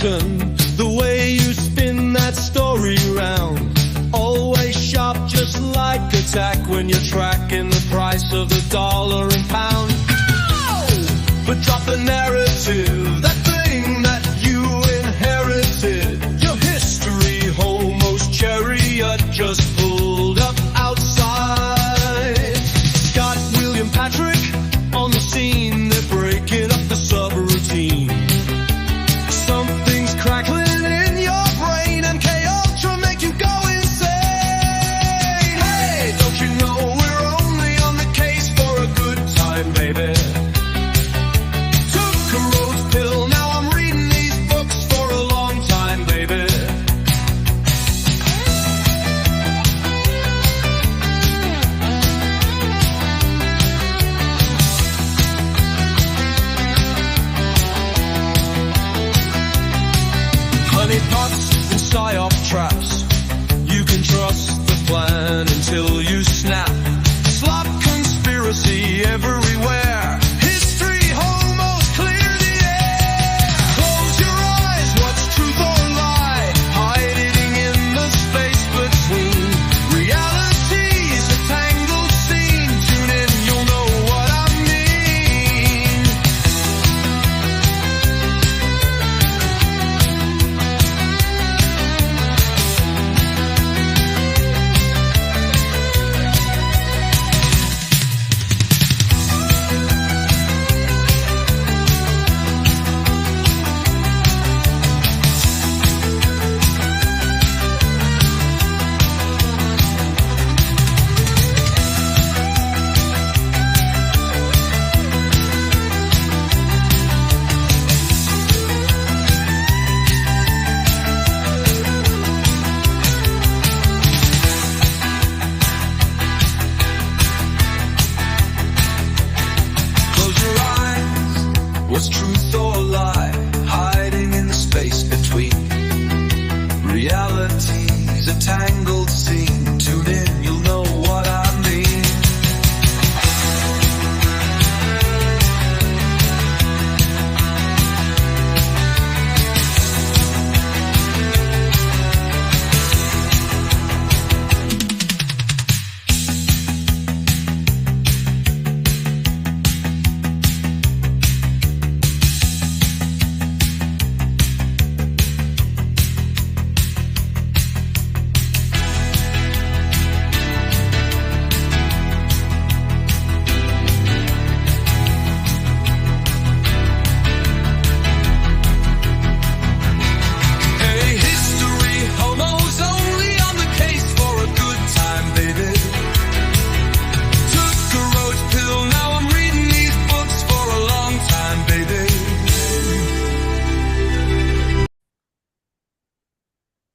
passion, the way you spin that story round. Always sharp, just like a tack when you're tracking the price of the dollar and pound. But drop the narrative, that thing that you inherited. Your history, homo's chariot just pulled up outside. Scott, William, Patrick on the scene, they're breaking up the subroutine. Something's crackling in your brain, and K-Ultra make you go insane. Hey, don't you know we're only on the case for a good time, baby? Took a rose pill, now I'm reading these books for a long time, baby. Honey pots and psyop traps, you can trust the plan until you snap. Slop conspiracy everywhere. History, homos, clear the air. Close your eyes, what's truth or lie? Hiding in the space between realities, a tangled scene. Tune in, you'll know what I mean. Close your eyes, what's truth or lie? Hiding in the space between realities, a tangled scene. Tune in, you'll know what I mean. Hey, history, homos only on the case for a good time, baby. Took a rose pill, now I'm reading these books for a long time, baby.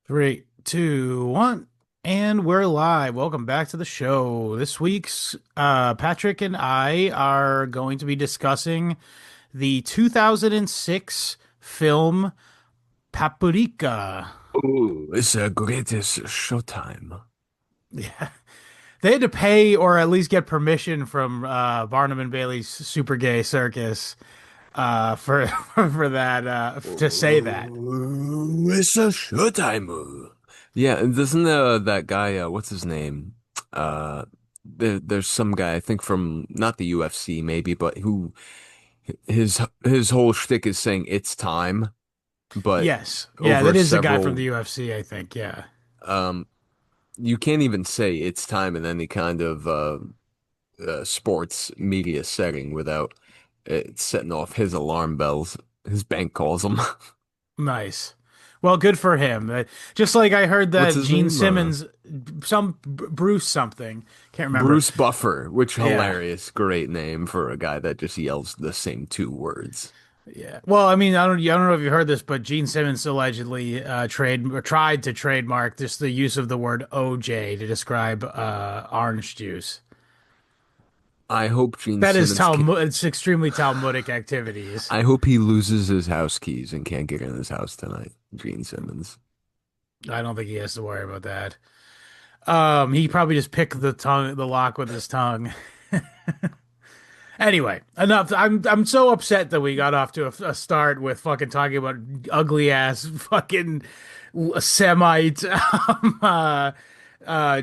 3, 2, 1, and we're live. Welcome back to the show. This week's Patrick and I are going to be discussing the 2006 film Paprika. Ooh, it's the greatest showtime. Yeah, they had to pay or at least get permission from Barnum and Bailey's Super Gay Circus for for that to say that. Ooh, it's a showtime. Yeah, and doesn't that guy, what's his name? There's some guy, I think from not the UFC maybe, but who his whole shtick is saying it's time, but Yes, yeah, over that is the guy several from the UFC, I think. Yeah. you can't even say it's time in any kind of sports media setting without it setting off his alarm bells. His bank calls him. Nice. Well, good for him. Just like I heard that What's his Gene name? Simmons, Bruce something, can't remember. Bruce Buffer, which Yeah. hilarious, great name for a guy that just yells the same two words. Yeah. Well, I mean, I don't know if you heard this, but Gene Simmons allegedly tried to trademark just the use of the word OJ to describe orange juice. I hope Gene That is Simmons it's extremely Talmudic activities. I hope he loses his house keys and can't get in his house tonight. Gene Simmons. I don't think he has to worry about that. He probably just picked the lock with his tongue. Anyway, enough. I'm so upset that we got off to a start with fucking talking about ugly ass fucking Semite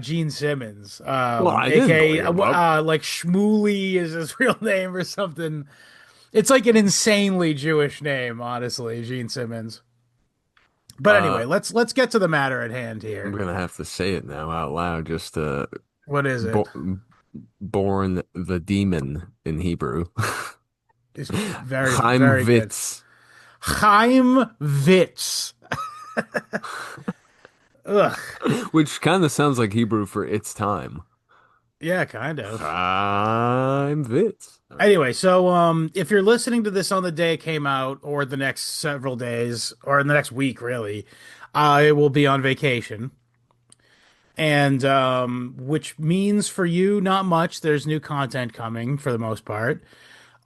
Gene Simmons, Well, I didn't aka bring him up. like Shmuley is his real name or something. It's like an insanely Jewish name, honestly, Gene Simmons. But Uh, anyway, let's get to the matter at hand I'm here. gonna have to say it now out loud. Just What is it? bo born the demon in Hebrew. It's very Chaim very good. Witz, Chaim Witz. Ugh. which kind of sounds like Hebrew for its time. Yeah, kind of. Chaim Witz. All right. Anyway, so if you're listening to this on the day it came out, or the next several days, or in the next week, really, I will be on vacation. And which means for you not much. There's new content coming for the most part.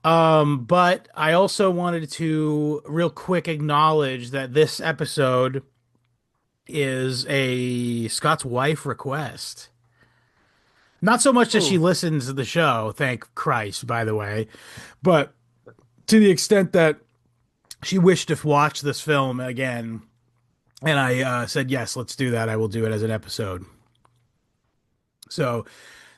But I also wanted to real quick acknowledge that this episode is a Scott's wife request. Not so much that she Oh, listens to the show, thank Christ, by the way, but to the extent that she wished to watch this film again, and I said yes, let's do that. I will do it as an episode. So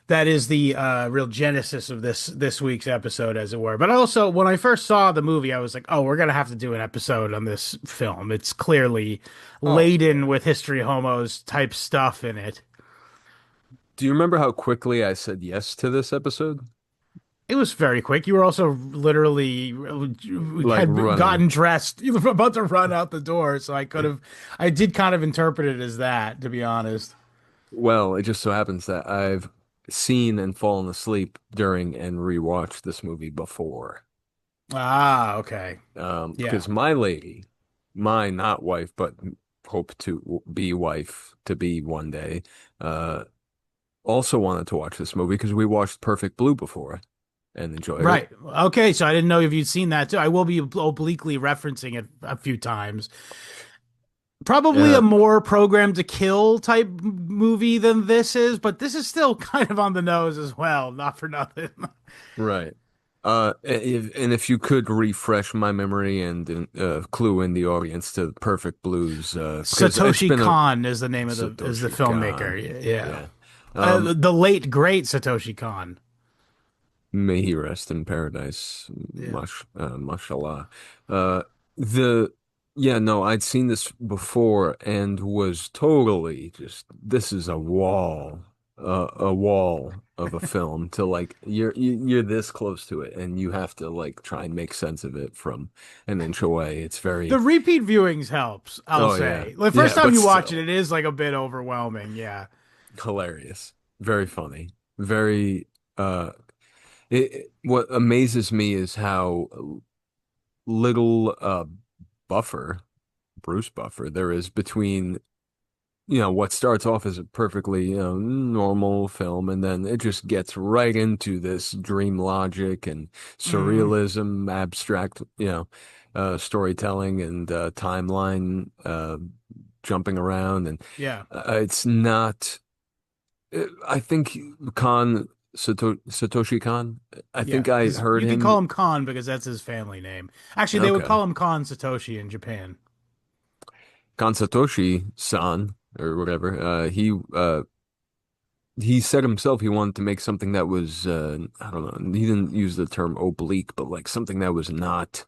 that is the real genesis of this week's episode, as it were. But also, when I first saw the movie, I was like, "Oh, we're gonna have to do an episode on this film. It's clearly oh, laden yeah. with history homos type stuff in it." Do you remember how quickly I said yes to this episode? It was very quick. You were also literally Like had running. gotten dressed. You were about to run out the door, so I did kind of interpret it as that, to be honest. Well, it just so happens that I've seen and fallen asleep during and rewatched this movie before. Ah, okay. Yeah. Because my lady, my not wife, but hope to be wife to be one day, uh, also wanted to watch this movie because we watched Perfect Blue before and enjoyed it. Right. Okay. So I didn't know if you'd seen that too. I will be obliquely referencing it a few times. Probably a Uh, more program to kill type movie than this is, but this is still kind of on the nose as well, not for nothing. right. If you could refresh my memory and clue in the audience to Perfect Blues, because it's Satoshi been a Kon is the name of the Satoshi filmmaker. Kon. Yeah. Yeah. Um, The late great Satoshi Kon. May he rest in paradise. Yeah. Mashallah. Uh, the yeah, no, I'd seen this before and was totally just this is a wall of a film to like you're this close to it and you have to like try and make sense of it from an inch away. It's The very repeat viewings helps, I'll oh yeah, say. The first yeah, time but you watch it, still it is like a bit overwhelming. Yeah. hilarious, very funny, very. What amazes me is how little buffer, Bruce buffer, there is between, what starts off as a perfectly, normal film, and then it just gets right into this dream logic and Mm, surrealism, abstract, storytelling and timeline jumping around, and yeah. it's not. I think Satoshi Kon. I Yeah. think I His heard You can call him. him Khan because that's his family name. Actually, they would Okay. call him Khan Satoshi in Japan. Kansatoshi-san or whatever. He said himself he wanted to make something that was I don't know. He didn't use the term oblique, but like something that was not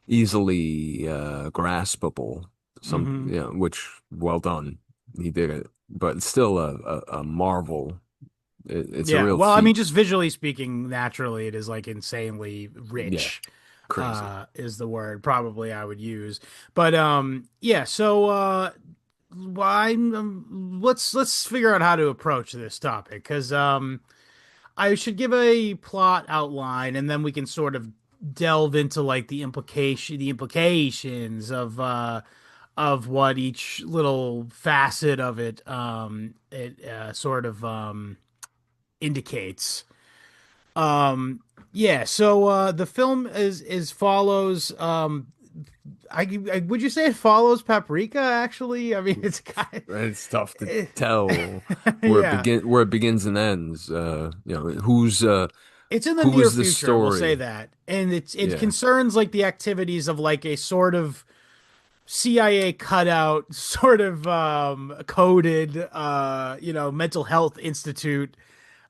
easily graspable. Hmm Which well done. He did it, but it's still a marvel. It's a Yeah. real Well, I mean, feat. just visually speaking, naturally, it is like insanely Yeah, rich, crazy. is the word probably I would use. But yeah. So let's figure out how to approach this topic because I should give a plot outline and then we can sort of delve into like the implications of what each little facet of it sort of indicates. Um yeah, so the film is follows I would you say it follows Paprika actually? I mean it's kind It's tough to of, tell yeah. where it begins and ends. Who's It's in the Who near is the future, we'll say story? that. And it Yeah. concerns like the activities of like a sort of CIA cutout, sort of coded mental health institute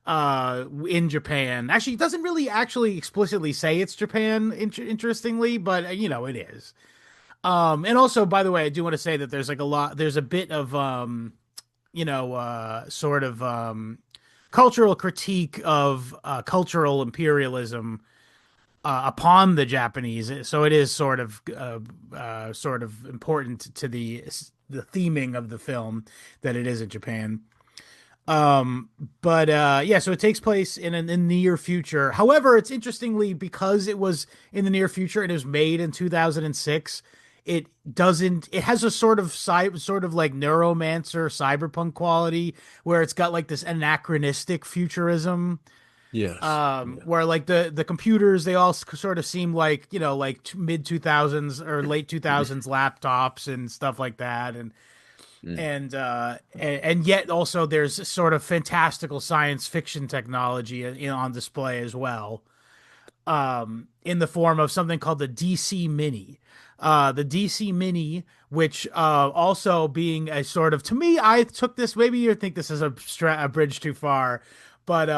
in Japan. Actually, it doesn't really actually explicitly say it's Japan, interestingly, but it is. And also, by the way, I do want to say that there's a bit of sort of cultural critique of cultural imperialism upon the Japanese. So it is sort of important to the theming of the film that it is in Japan. But yeah, so it takes place in the near future. However, it's interestingly because it was in the near future and it was made in 2006. It doesn't. It has a sort of like neuromancer cyberpunk quality where it's got like this anachronistic futurism, Yes. Yeah. where like the computers they all sort of seem like like mid 2000s or late 2000s laptops and stuff like that, Mm. and yet also there's sort of fantastical science fiction technology on display as well, in the form of something called the DC Mini. The DC Mini, which also being a sort of, to me, I took this, maybe you think this is a bridge too far, but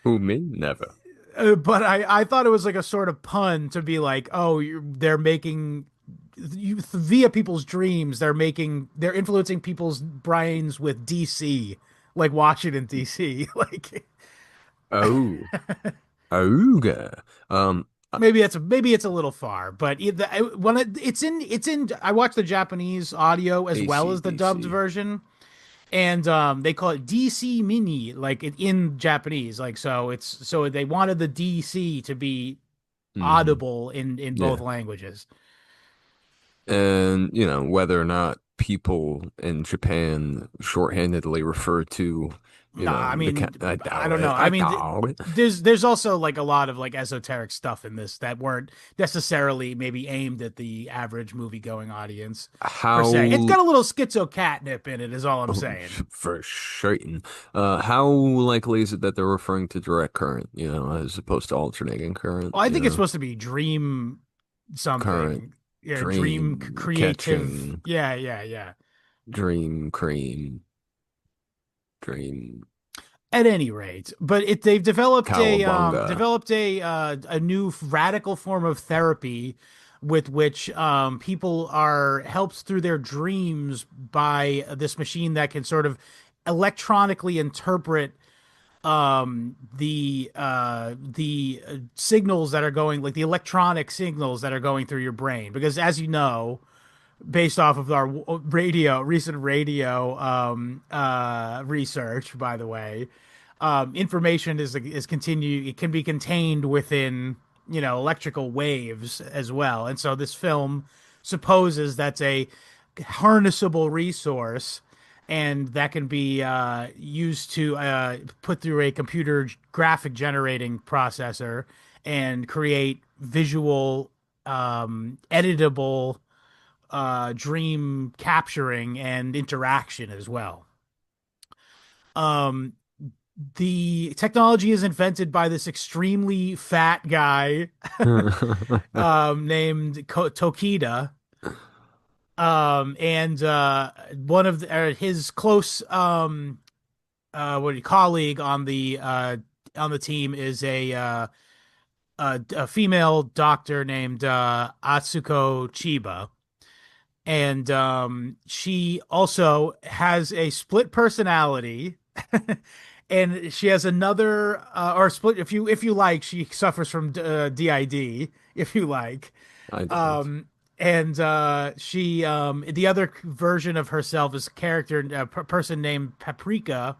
Who, me? Never. I thought it was like a sort of pun to be like, oh, they're making via people's dreams, they're influencing people's brains with DC, like Washington DC. Like Oh. Ooga. Uh, maybe it's a little far, but it's in I watched the Japanese audio as well as the dubbed ACDC. version, and they call it DC Mini, like in Japanese. Like so they wanted the DC to be Hmm. audible in both Yeah. languages. And, whether or not people in Japan shorthandedly refer to, Nah, I the mean, cat. I I doubt don't it. know. I I mean, doubt it. there's also like a lot of like esoteric stuff in this that weren't necessarily maybe aimed at the average movie going audience per se. It's How, got a little schizo catnip in it, is all I'm saying. for certain, how likely is it that they're referring to direct current, as opposed to alternating current, Well, I think it's supposed to be dream current, something. Yeah, dream dream creative. catching, Yeah, yeah, yeah. dream cream, dream At any rate, but they've cowabunga. developed a new radical form of therapy with which people are helped through their dreams by this machine that can sort of electronically interpret the signals that are going, like the electronic signals that are going through your brain, because as you know, based off of our recent radio research, by the way, information is continue it can be contained within electrical waves as well, and so this film supposes that's a harnessable resource, and that can be used to put through a computer graphic generating processor and create visual editable dream capturing and interaction as well. Um, the technology is invented by this extremely fat guy named Tokita. And one of his close colleague on the team is a female doctor named Atsuko Chiba, and she also has a split personality. And she has another or split, if you like, she suffers from DID, if you like. I don't. um and she the other version of herself is a character, person named Paprika,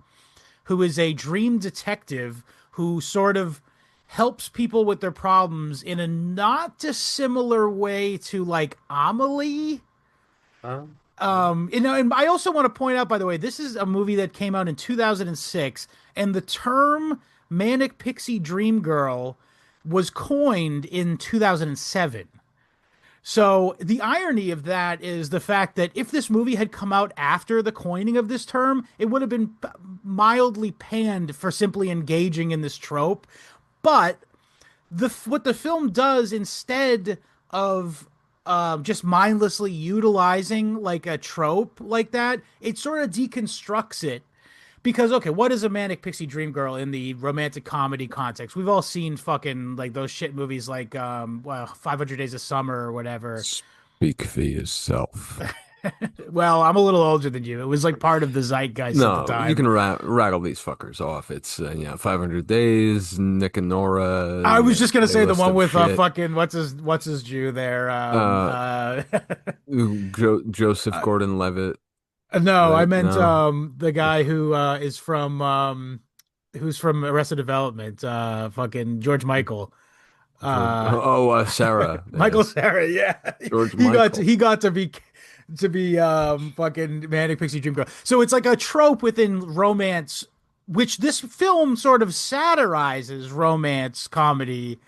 who is a dream detective who sort of helps people with their problems in a not dissimilar way to like Amelie. And I also want to point out, by the way, this is a movie that came out in 2006, and the term manic pixie dream girl was coined in 2007. So the irony of that is the fact that if this movie had come out after the coining of this term, it would have been mildly panned for simply engaging in this trope. But the what the film does instead of just mindlessly utilizing like a trope like that, it sort of deconstructs it. Because okay, what is a manic pixie dream girl in the romantic comedy context? We've all seen fucking like those shit movies like well, 500 Days of Summer or whatever. Speak for yourself. Well, I'm a little older than you. It was like part of the zeitgeist at the No, you time. can rattle these fuckers off. It's 500 Days, Nick and Nora, I was just gonna a say the list one of with shit. fucking what's his Jew there Uh, Joseph uh Gordon-Levitt, no, I right? meant No, the guy who is from who's from Arrested Development, fucking George Michael. George. Uh Oh, Sarah. Michael Yes, Cera, yeah. George He got to Michael. he got to be fucking Manic Pixie Dream Girl. So it's like a trope within romance, which this film sort of satirizes romance comedy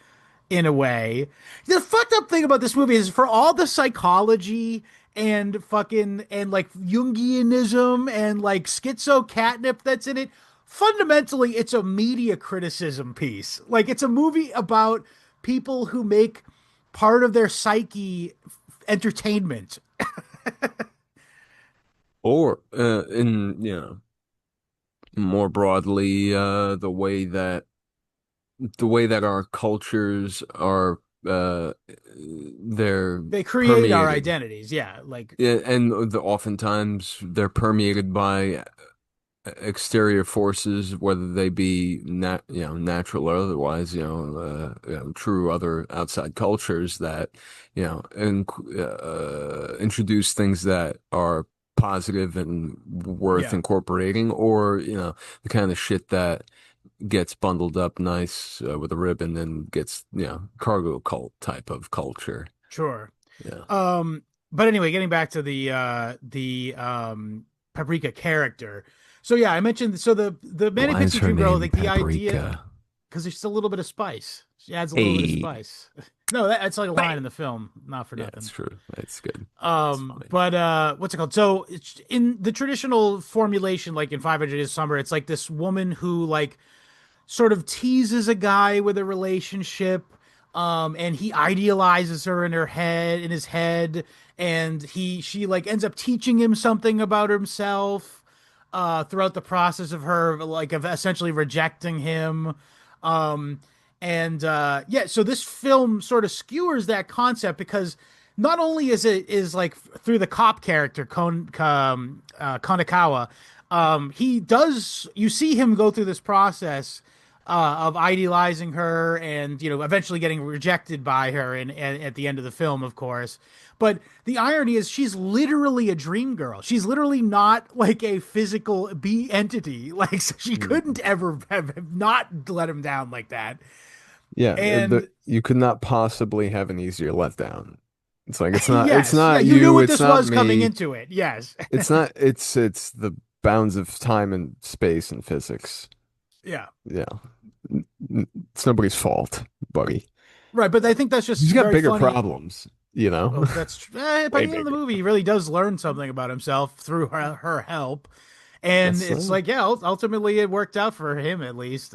in a way. The fucked up thing about this movie is for all the psychology and fucking and like Jungianism and like schizo catnip that's in it, fundamentally it's a media criticism piece. Like it's a movie about people who make part of their psyche entertainment. Or in more broadly, the way that our cultures are they're They create our permeated. identities. Yeah, like Yeah, and oftentimes they're permeated by exterior forces, whether they be natural or otherwise, true other outside cultures that introduce things that are positive and worth yeah, incorporating, or the kind of shit that gets bundled up nice with a ribbon and gets cargo cult type of culture. sure. Yeah. But anyway, getting back to the Paprika character. So yeah, I mentioned so the Manic Why is Pixie her Dream Girl, name like the idea Paprika? because there's just a little bit of spice. She adds a little bit of Hey. spice. No, that's like a line Bang. in the film, not for Yeah, it's nothing. true. It's good. It's funny. But what's it called? So it's in the traditional formulation, like in 500 Days of Summer, it's like this woman who like sort of teases a guy with a relationship, and he idealizes her in his head, and she like ends up teaching him something about himself throughout the process of her like of essentially rejecting him. um and yeah, so this film sort of skewers that concept because not only is like through the cop character Konakawa, he does you see him go through this process of idealizing her and eventually getting rejected by her and at the end of the film, of course. But the irony is she's literally a dream girl. She's literally not like a physical be entity. Like so she couldn't Mhm. ever have not let him down like that. Yeah, And you could not possibly have an easier letdown. It's like it's yes, yeah, not you knew you, what it's this not was coming me. into it. Yes. It's not it's the bounds of time and space and physics. Yeah. Yeah. It's nobody's fault, buddy. Right, but I think that's just He's got very bigger funny. problems, you know? Well, by Way the end of the bigger. movie, he really does learn something about himself through her help. And That's it's so. like, yeah, ultimately it worked out for him at least,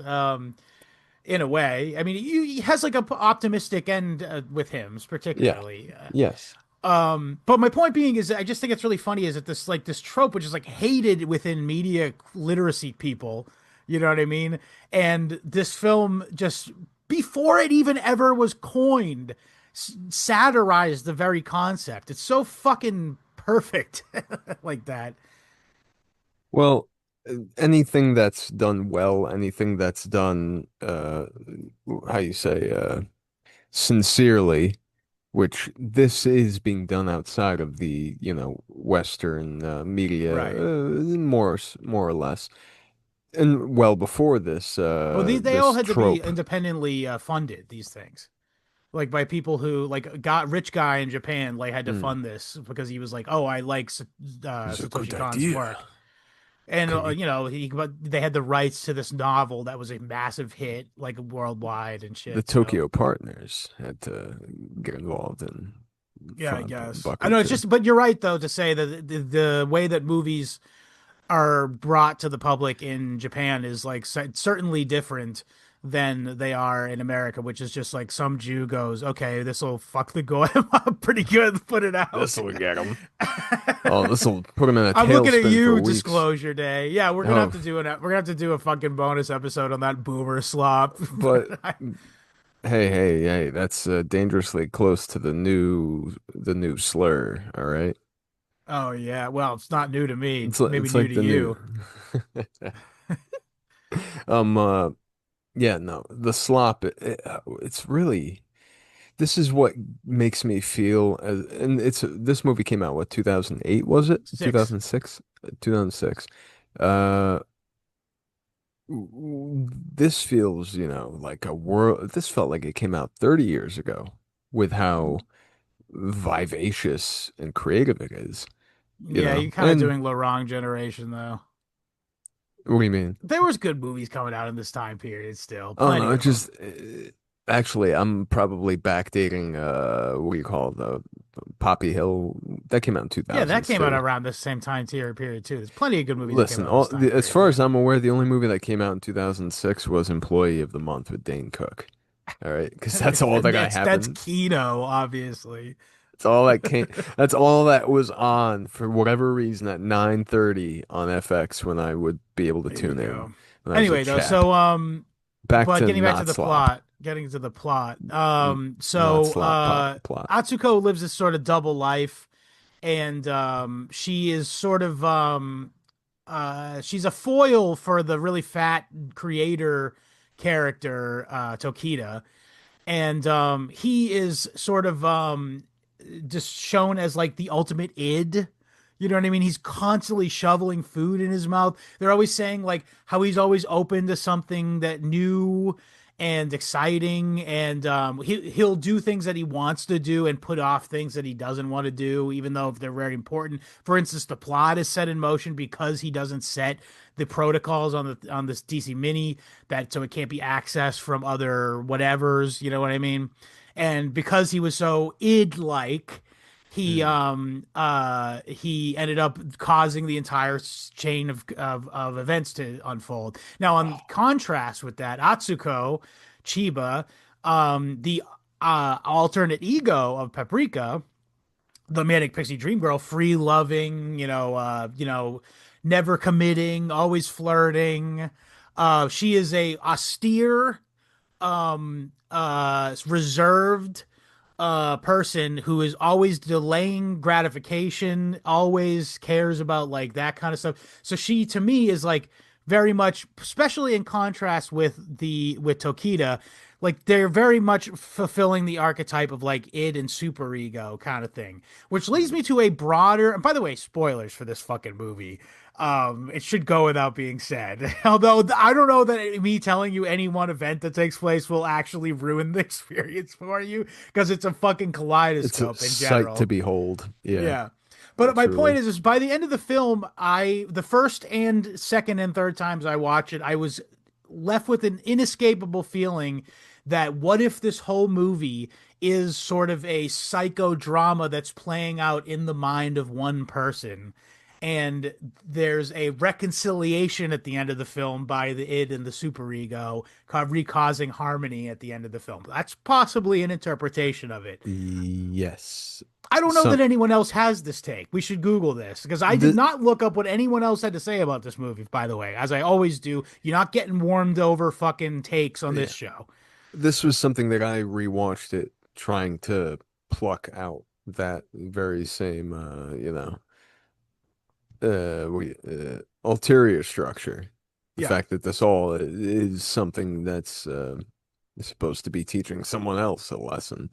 in a way. I mean, he has like a optimistic end with him, Yeah. particularly. Yes. But my point being is, I just think it's really funny is that this trope, which is like hated within media literacy people, you know what I mean? And this film just before it even ever was coined, satirized the very concept. It's so fucking perfect like that. Well, anything that's done well, anything that's done how you say sincerely, which this is being done outside of the, Western media, Right. more or less. And well before this, Well, they all this had to be trope. independently funded, these things. Like by people who like got rich guy in Japan like had to Hmm, fund this because he was like, oh, I like it's a good Satoshi Kon's idea. work. And Can you but they had the rights to this novel that was a massive hit, like worldwide and The shit. So Tokyo partners had to get involved and yeah, I fund a guess buck I or know it's two. just, but you're right though to say that the way that movies are brought to the public in Japan is like certainly different than they are in America, which is just like some Jew goes, okay, this will fuck the goyim up pretty good, put it This out. will get him. Oh, this will put him in a I'm looking at tailspin for you, weeks. Disclosure Day. Yeah, Oh, we're gonna have to do a fucking bonus episode on that boomer slop. but hey, that's dangerously close to the new slur. All right, Oh yeah, well, it's not new to me. Maybe it's new like to the new. you. Um, uh, yeah, no, the slop. It's really. This is what makes me feel and this movie came out what 2008 was it? Six. 2006? 2006. Uh this feels, like a world this felt like it came out 30 years ago with how vivacious and creative it is, Yeah, you're kind of And doing the wrong generation though. what do you mean? There was good movies coming out in this time period still, Oh plenty no, it of them. just actually I'm probably backdating what do you call it, the Poppy Hill that came out in Yeah, that 2000s came out too. around the same time period too. There's plenty of good movies that came Listen, out in this time as period. far Yeah. as I'm aware, the only movie that came out in 2006 was Employee of the Month with Dane Cook. All right, because that's all that got That's happened. Kino, obviously. That's all that came. That's all that was on for whatever reason at 9:30 on FX when I would be able to There you tune in go. when I was a Anyway, though, chap. so Back but to getting back to not the slop, plot, getting to the plot. not So slop plot. Atsuko lives this sort of double life, and she is sort of she's a foil for the really fat creator character Tokita, and he is sort of just shown as like the ultimate id. You know what I mean? He's constantly shoveling food in his mouth. They're always saying like how he's always open to something that new and exciting, and he'll do things that he wants to do and put off things that he doesn't want to do, even though if they're very important. For instance, the plot is set in motion because he doesn't set the protocols on this DC Mini, that so it can't be accessed from other whatevers. You know what I mean? And because he was so id like, Mm. he ended up causing the entire chain of events to unfold. Now, on contrast with that, Atsuko Chiba, the alternate ego of Paprika, the manic pixie dream girl, free loving, never committing, always flirting. She is a austere, reserved person who is always delaying gratification, always cares about like that kind of stuff. So she to me is like very much, especially in contrast with Tokita, like they're very much fulfilling the archetype of like id and superego kind of thing, which leads Mm. me to a broader, and by the way, spoilers for this fucking movie. It should go without being said. Although I don't know that me telling you any one event that takes place will actually ruin the experience for you, because it's a fucking It's a kaleidoscope in sight to general. behold. Yeah, Yeah. But my point truly. is by the end of the film, the first and second and third times I watched it, I was left with an inescapable feeling that what if this whole movie is sort of a psychodrama that's playing out in the mind of one person, and there's a reconciliation at the end of the film by the id and the superego, recausing harmony at the end of the film. That's possibly an interpretation of it. Yes. I don't know that Some anyone else has this take. We should Google this, because I did the not look up what anyone else had to say about this movie, by the way, as I always do. You're not getting warmed over fucking takes on this yeah. show. This was something that I rewatched it trying to pluck out that very same ulterior structure. The Yeah. fact that this all is something that's supposed to be teaching someone else a lesson,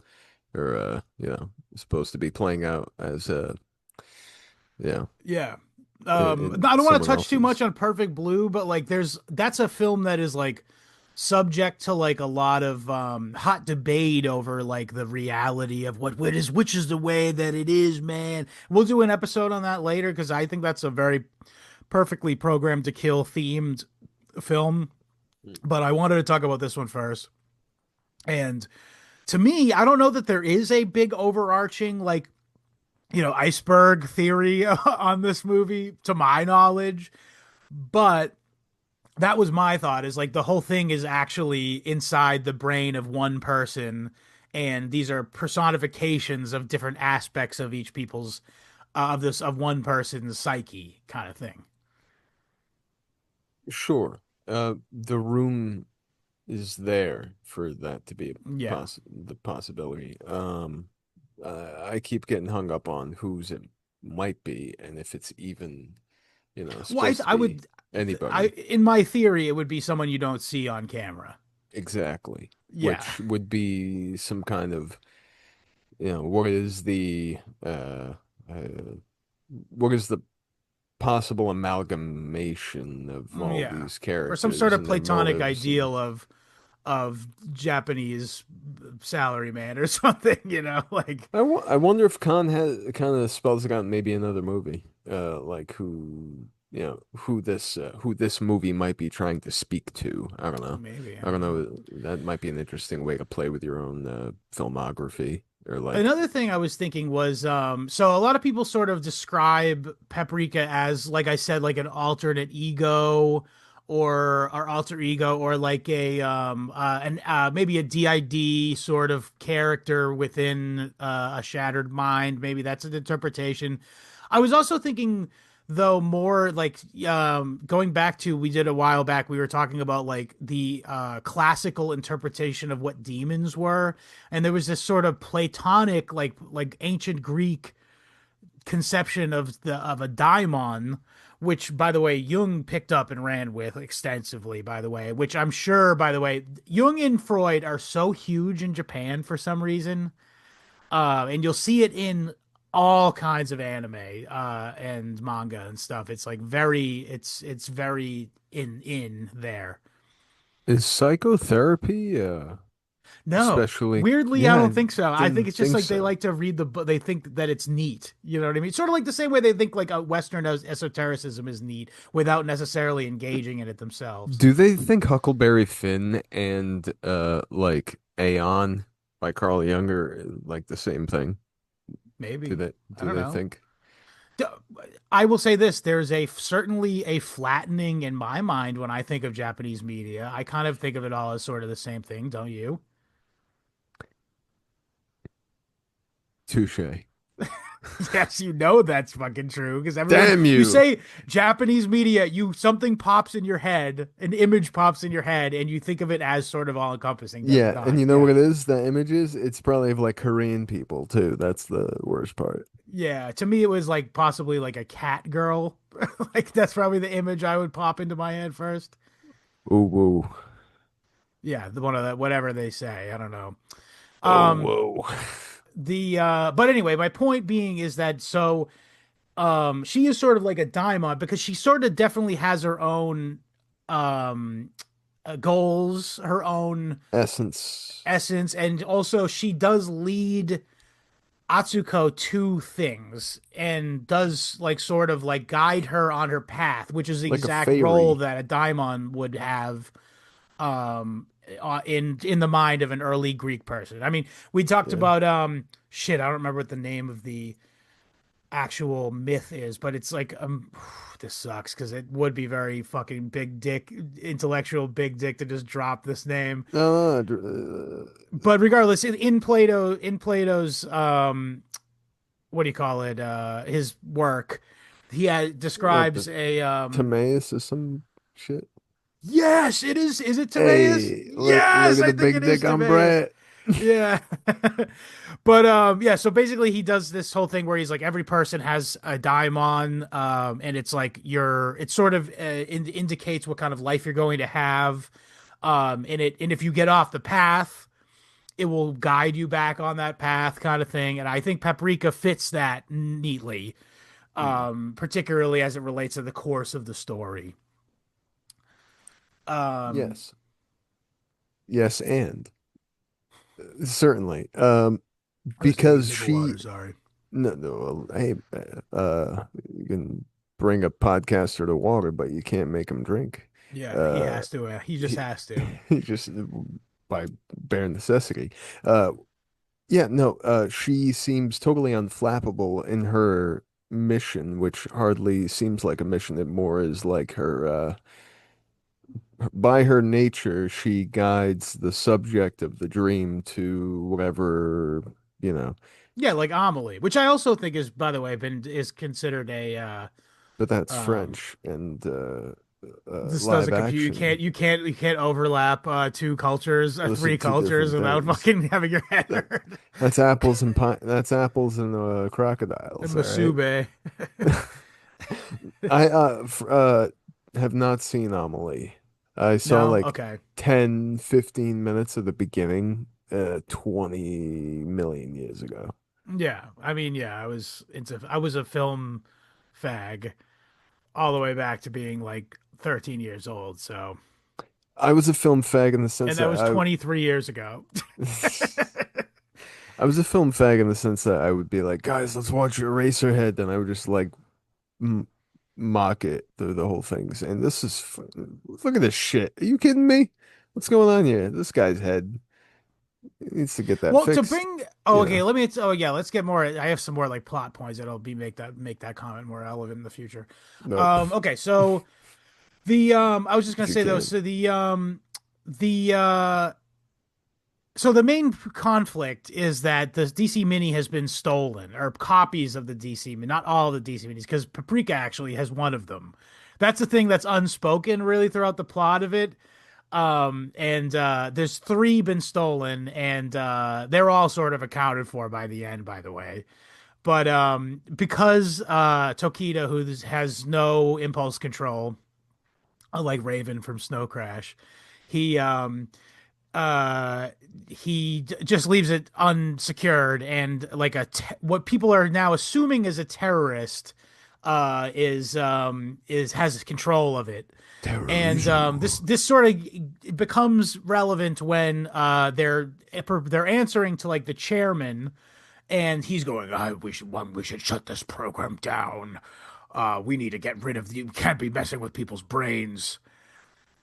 or supposed to be playing out as you know, Yeah. in I don't want to someone touch too much else's. on Perfect Blue, but like that's a film that is like subject to like a lot of hot debate over like the reality of which is the way that it is, man. We'll do an episode on that later, because I think that's a very perfectly programmed to kill themed film. But I wanted to talk about this one first. And to me, I don't know that there is a big overarching like, iceberg theory on this movie to my knowledge, but That was my thought, is like the whole thing is actually inside the brain of one person, and these are personifications of different aspects of each people's of one person's psyche kind of thing. Sure. The room is there for that to be a Yeah. the possibility. I keep getting hung up on whose it might be and if it's even, Well, supposed to I be would, I anybody. in my theory, it would be someone you don't see on camera. Exactly. Yeah. Which would be some kind of, what is uh, what is the possible amalgamation of all Yeah. these Or some sort characters of and their platonic motives and ideal of Japanese salary man or something, like I wonder if Khan has kind of spells it out in maybe another movie, like who this movie might be trying to speak to. I don't know. maybe, I I don't don't know. know. That might be an interesting way to play with your own filmography or like Another thing I was thinking was so a lot of people sort of describe Paprika as, like I said, like an alternate ego or alter ego, or like a an maybe a DID sort of character within a shattered mind. Maybe that's an interpretation. I was also thinking, though, more like going back to, we did a while back, we were talking about like the classical interpretation of what demons were, and there was this sort of Platonic, like ancient Greek conception of a daimon, which, by the way, Jung picked up and ran with extensively, by the way, which I'm sure, by the way, Jung and Freud are so huge in Japan for some reason, and you'll see it in all kinds of anime and manga and stuff. It's like it's very in there. is psychotherapy, No, especially. weirdly, I Yeah, I don't think so. I think didn't it's just think like they so. like to read the book. They think that it's neat. You know what I mean? Sort of like the same way they think like a Western esotericism is neat without necessarily engaging in it themselves. Do they think Huckleberry Finn and like Aeon by Carl Jung are like the same thing? Do Maybe. they I do don't they know. think? D- I will say this: there's a certainly a flattening in my mind when I think of Japanese media. I kind of think of it all as sort of the same thing, don't you? Touche. Yes, you know that's fucking true, because everyone, Damn you you. say Japanese media, you something pops in your head, an image pops in your head, and you think of it as sort of all encompassing, does it Yeah, and not? you know what Yeah. it is? The images, it's probably of like Korean people too. That's the worst part. Yeah. To me, it was like possibly like a cat girl. Like that's probably the image I would pop into my head first. Oh whoa. Yeah, the one of that, whatever they say. I don't know. Oh Um, whoa. but anyway, my point being is that, so she is sort of like a daimon because she sort of definitely has her own um goals, her own Essence. essence, and also she does lead Atsuko to things and does like sort of like guide her on her path, which is the Like a exact role fairy. that a daimon would have um in the mind of an early Greek person. I mean, we talked Yeah. about shit, I don't remember what the name of the actual myth is, but it's like this sucks because it would be very fucking big dick, intellectual big dick to just drop this name. No, no, But regardless, in Plato's what do you call it? His work, what describes the a Timaeus or some shit? yes, it is. Is it Timaeus? Hey, look Yes, at I the think it big is dick on Timaeus. Brett. Yeah. But yeah, so basically he does this whole thing where he's like, every person has a daimon, and it's like it sort of indicates what kind of life you're going to have. And if you get off the path, it will guide you back on that path, kind of thing. And I think Paprika fits that neatly, Hmm. particularly as it relates to the course of the story. Um, Yes. Yes, and certainly. I was taking a Because sip of water. she Sorry. no no hey you can bring a podcaster to water, but you can't make him drink. Yeah, he Uh has to. He just he, has to. he just by bare necessity. Uh yeah, no, she seems totally unflappable in her mission, which hardly seems like a mission. It more is like her by her nature, she guides the subject of the dream to whatever, you know, Yeah, like Amelie, which I also think is, by the way, been is considered a but that's um French and this live doesn't compute. action. You can't overlap two cultures, Those are three two cultures different without things. fucking having your head That hurt. that's apples and pine. That's apples and crocodiles. And All right. Masube. I have not seen Amelie. I saw No? like Okay. 10, 15 minutes of the beginning 20 million years ago. Yeah. I mean, yeah, I was a film fag all the way back to being like 13 years old, so I was a film fag in the and sense that that was 23 years ago. I was a film fag in the sense that I would be like, guys, let's watch Eraserhead, and I would just like m mock it through the whole thing, saying, look at this shit. Are you kidding me? What's going on here? This guy's head needs to get that Well, to fixed, bring you okay, know. oh yeah, let's get more. I have some more like plot points that'll be make that comment more relevant in the future. Nope, Okay, so the I was just gonna if you say though, can. so the so the main conflict is that the DC Mini has been stolen, or copies of the DC Mini, not all the DC Minis, because Paprika actually has one of them. That's the thing that's unspoken really throughout the plot of it. And there's three been stolen, and they're all sort of accounted for by the end, by the way. But because Tokita, who has no impulse control, like Raven from Snow Crash, he uh just leaves it unsecured, and like what people are now assuming is a terrorist is has control of it. And Terrorismo. this sort of becomes relevant when they're answering to like the chairman, and he's going, we should shut this program down. We need to get rid of the, you can't be messing with people's brains.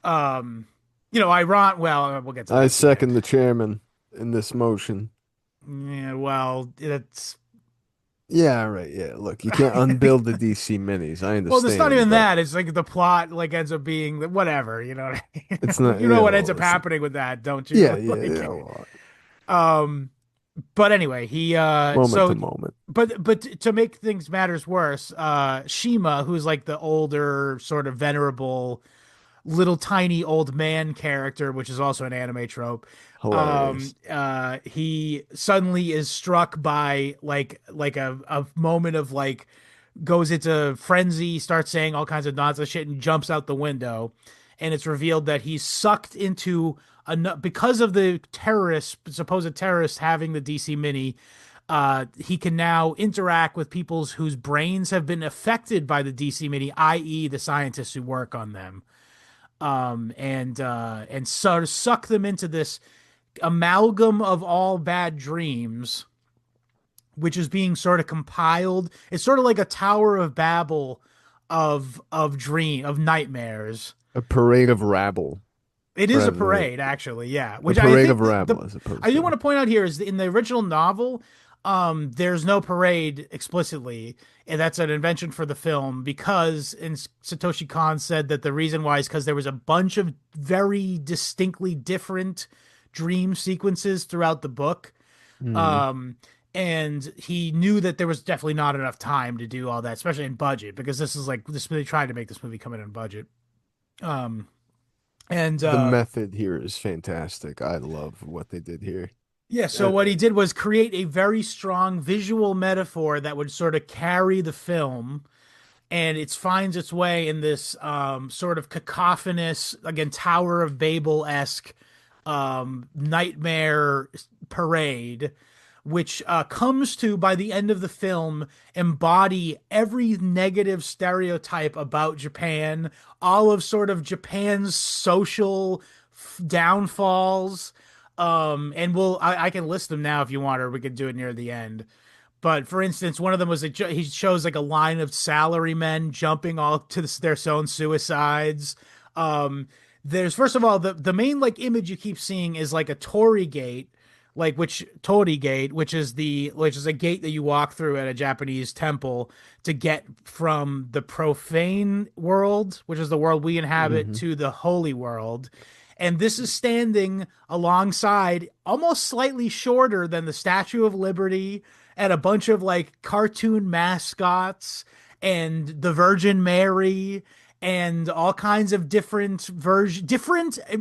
Um, well, we'll get to I that at the end. second the chairman in this motion. Yeah, well, that's Yeah, right. Yeah, look, you can't unbuild the DC minis. I well, it's not understand, even but that. It's like the plot like ends up being whatever, you know what I it's mean? not, You know what ends well, up it's, happening with that, don't yeah, you? yeah, yeah, well, Um, but anyway, moment to moment. but to make things matters worse, Shima, who's like the older, sort of venerable little tiny old man character, which is also an anime trope. Hilarious. He suddenly is struck by like a moment of like goes into frenzy, starts saying all kinds of nonsense shit, and jumps out the window. And it's revealed that he's sucked into because of the terrorists, supposed terrorists having the DC Mini. He can now interact with people whose brains have been affected by the DC Mini, i.e., the scientists who work on them, and sort of suck them into this amalgam of all bad dreams, which is being sort of compiled. It's sort of like a Tower of Babel of nightmares. A parade of rabble It is a rather than parade, actually, yeah. a Which I parade of think rabble as opposed I do to want to point out here is in the original novel, there's no parade explicitly, and that's an invention for the film because Satoshi Kon said that the reason why is because there was a bunch of very distinctly different dream sequences throughout the book. hmm, Um, and he knew that there was definitely not enough time to do all that, especially in budget, because this is like this they tried to make this movie come in budget. Um, and the method here is fantastic. I love what they did here. Yeah, so Uh, what he did was create a very strong visual metaphor that would sort of carry the film, and it finds its way in this sort of cacophonous, again, Tower of Babel-esque nightmare parade, which comes to, by the end of the film, embody every negative stereotype about Japan, all of sort of Japan's social downfalls. And I can list them now if you want, or we could do it near the end. But for instance, one of them was he shows like a line of salarymen jumping all to their own suicides. Um, there's first of all the main like image you keep seeing is like a Tory gate, like which Torii Gate, which is a gate that you walk through at a Japanese temple to get from the profane world, which is the world we inhabit, Hmm. to the holy world. And this is standing alongside, almost slightly shorter than the Statue of Liberty, and a bunch of like cartoon mascots and the Virgin Mary and all kinds of different,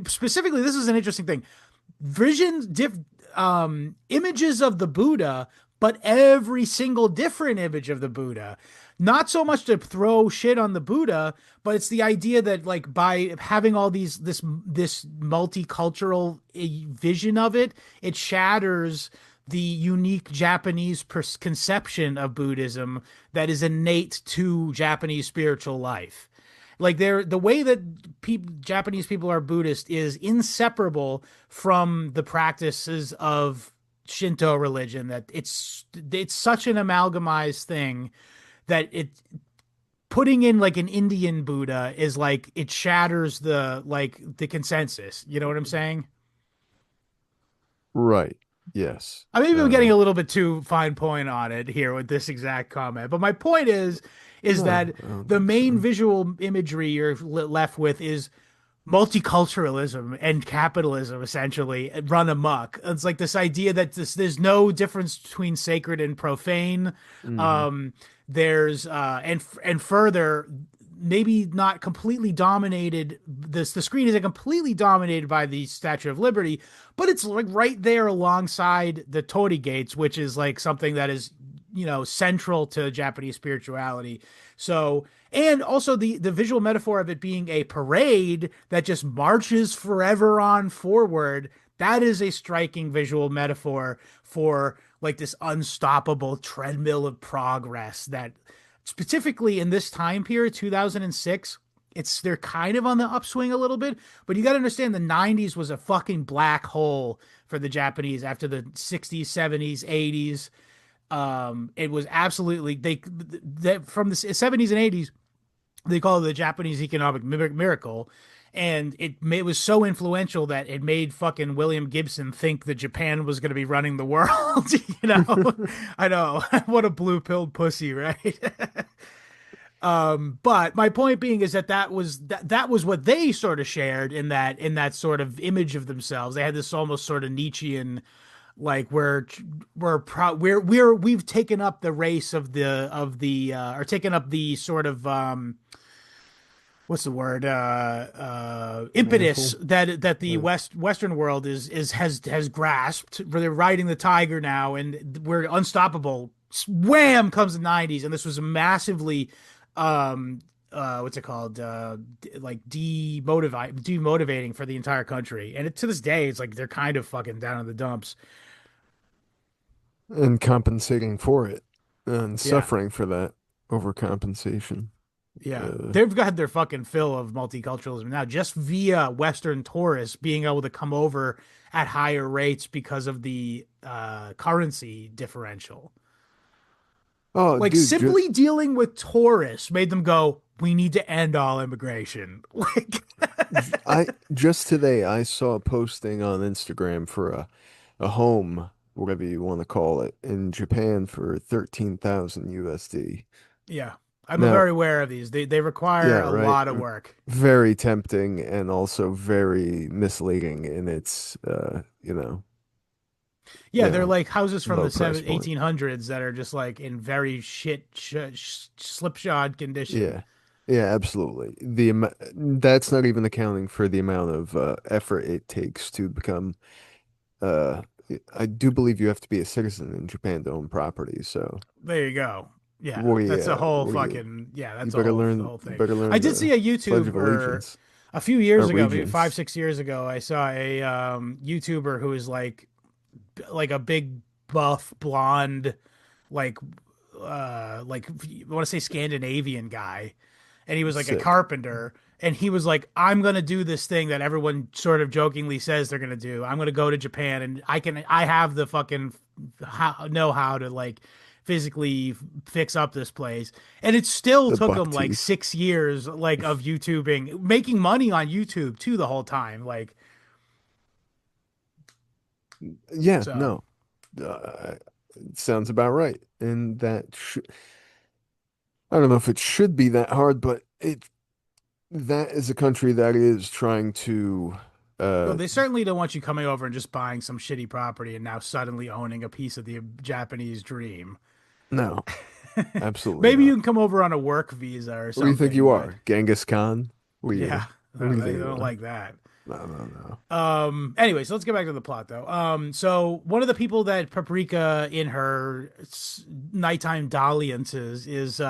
specifically, this is an interesting thing, visions, images of the Buddha, but every single different image of the Buddha. Not so much to throw shit on the Buddha, but it's the idea that like by having all this multicultural vision of it, it shatters the unique Japanese conception of Buddhism that is innate to Japanese spiritual life. Like the way that Japanese people are Buddhist is inseparable from the practices of Shinto religion. That it's such an amalgamized thing that it putting in like an Indian Buddha is like it shatters the consensus. You know what I'm saying? Right. Yes. I maybe I'm getting a little bit too fine point on it here with this exact comment, but my point is No, that I don't the think main so. visual imagery you're left with is multiculturalism and capitalism essentially run amok. It's like this idea that there's no difference between sacred and profane. Hmm. Um, there's and further, maybe not completely dominated. The screen isn't completely dominated by the Statue of Liberty, but it's like right there alongside the Torii Gates, which is like something that is central to Japanese spirituality. So, and also the visual metaphor of it being a parade that just marches forever on forward. That is a striking visual metaphor for like this unstoppable treadmill of progress that specifically in this time period, 2006, they're kind of on the upswing a little bit, but you got to understand the 90s was a fucking black hole for the Japanese after the 60s, 70s, 80s. It was absolutely they from the 70s and 80s they call it the Japanese economic miracle, and it was so influential that it made fucking William Gibson think that Japan was going to be running the world. I know. What a blue pilled pussy, right? But my point being is that was what they sort of shared in that sort of image of themselves. They had this almost sort of Nietzschean, like we've taken up the race or taken up the sort of what's the word impetus Mantle. that the Uh, Western world has grasped. They're riding the tiger now, and we're unstoppable. Wham comes the 90s, and this was massively what's it called like demotivating for the entire country, and to this day it's like they're kind of fucking down in the dumps. and compensating for it and Yeah. suffering for that overcompensation. Yeah, Uh, they've got their fucking fill of multiculturalism now, just via Western tourists being able to come over at higher rates because of the currency differential. oh, Like dude, just simply dealing with tourists made them go, "We need to end all immigration." Like, I just today I saw a posting on Instagram for a home, whatever you want to call it, in Japan for 13,000 USD. yeah, I'm Now, very aware of these. They require yeah, a right. lot of work. Very tempting and also very misleading in its Yeah, they're like houses from low the price point. 1800s that are just like in very shit slipshod condition. Yeah. Yeah, absolutely. That's not even accounting for the amount of effort it takes to become uh I do believe you have to be a citizen in Japan to own property, so There you go. Yeah, what do that's a whole what do you fucking yeah. you That's a better whole the learn whole you thing. better I learn did see the a Pledge of YouTuber Allegiance a few years ago, maybe five allegiance. 6 years ago. I saw a YouTuber who was like a big buff blonde like I want to say Scandinavian guy, and he was like a Sick. carpenter, and he was like, I'm gonna do this thing that everyone sort of jokingly says they're gonna do. I'm gonna go to Japan, and I have the fucking know how to like physically fix up this place, and it still The took buck him like teeth. 6 years like of YouTubing, making money on YouTube too the whole time. Like Yeah, So no, uh, it sounds about right. And that sh I don't know if it should be that hard, but that is a country that is trying to, well, uh, they certainly don't want you coming over and just buying some shitty property and now suddenly owning a piece of the Japanese dream. no, absolutely Maybe you not. can come over on a work visa or What do you think something, you but are, Genghis Khan? yeah, What do no, you they think you don't are? like that. No, no, no. Anyway, so let's get back to the plot though. So one of the people that Paprika in her nighttime dalliances is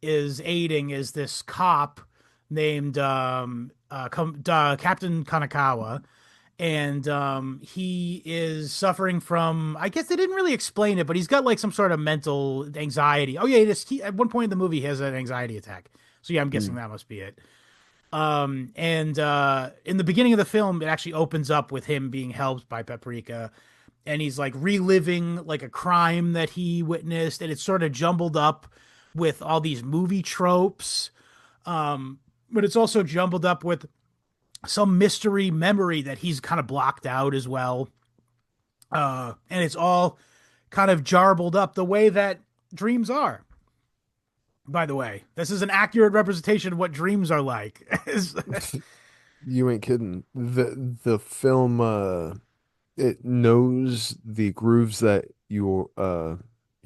aiding is this cop named Captain Kanakawa, and he is suffering from, I guess they didn't really explain it, but he's got like some sort of mental anxiety. Oh yeah, at one point in the movie he has an anxiety attack. So yeah, I'm guessing Mm. that must be it. And in the beginning of the film, it actually opens up with him being helped by Paprika, and he's like reliving like a crime that he witnessed, and it's sort of jumbled up with all these movie tropes. But it's also jumbled up with some mystery memory that he's kind of blocked out as well. And it's all kind of jarbled up the way that dreams are. By the way, this is an accurate representation of what dreams are like. You ain't kidding. The film, it knows the grooves that you're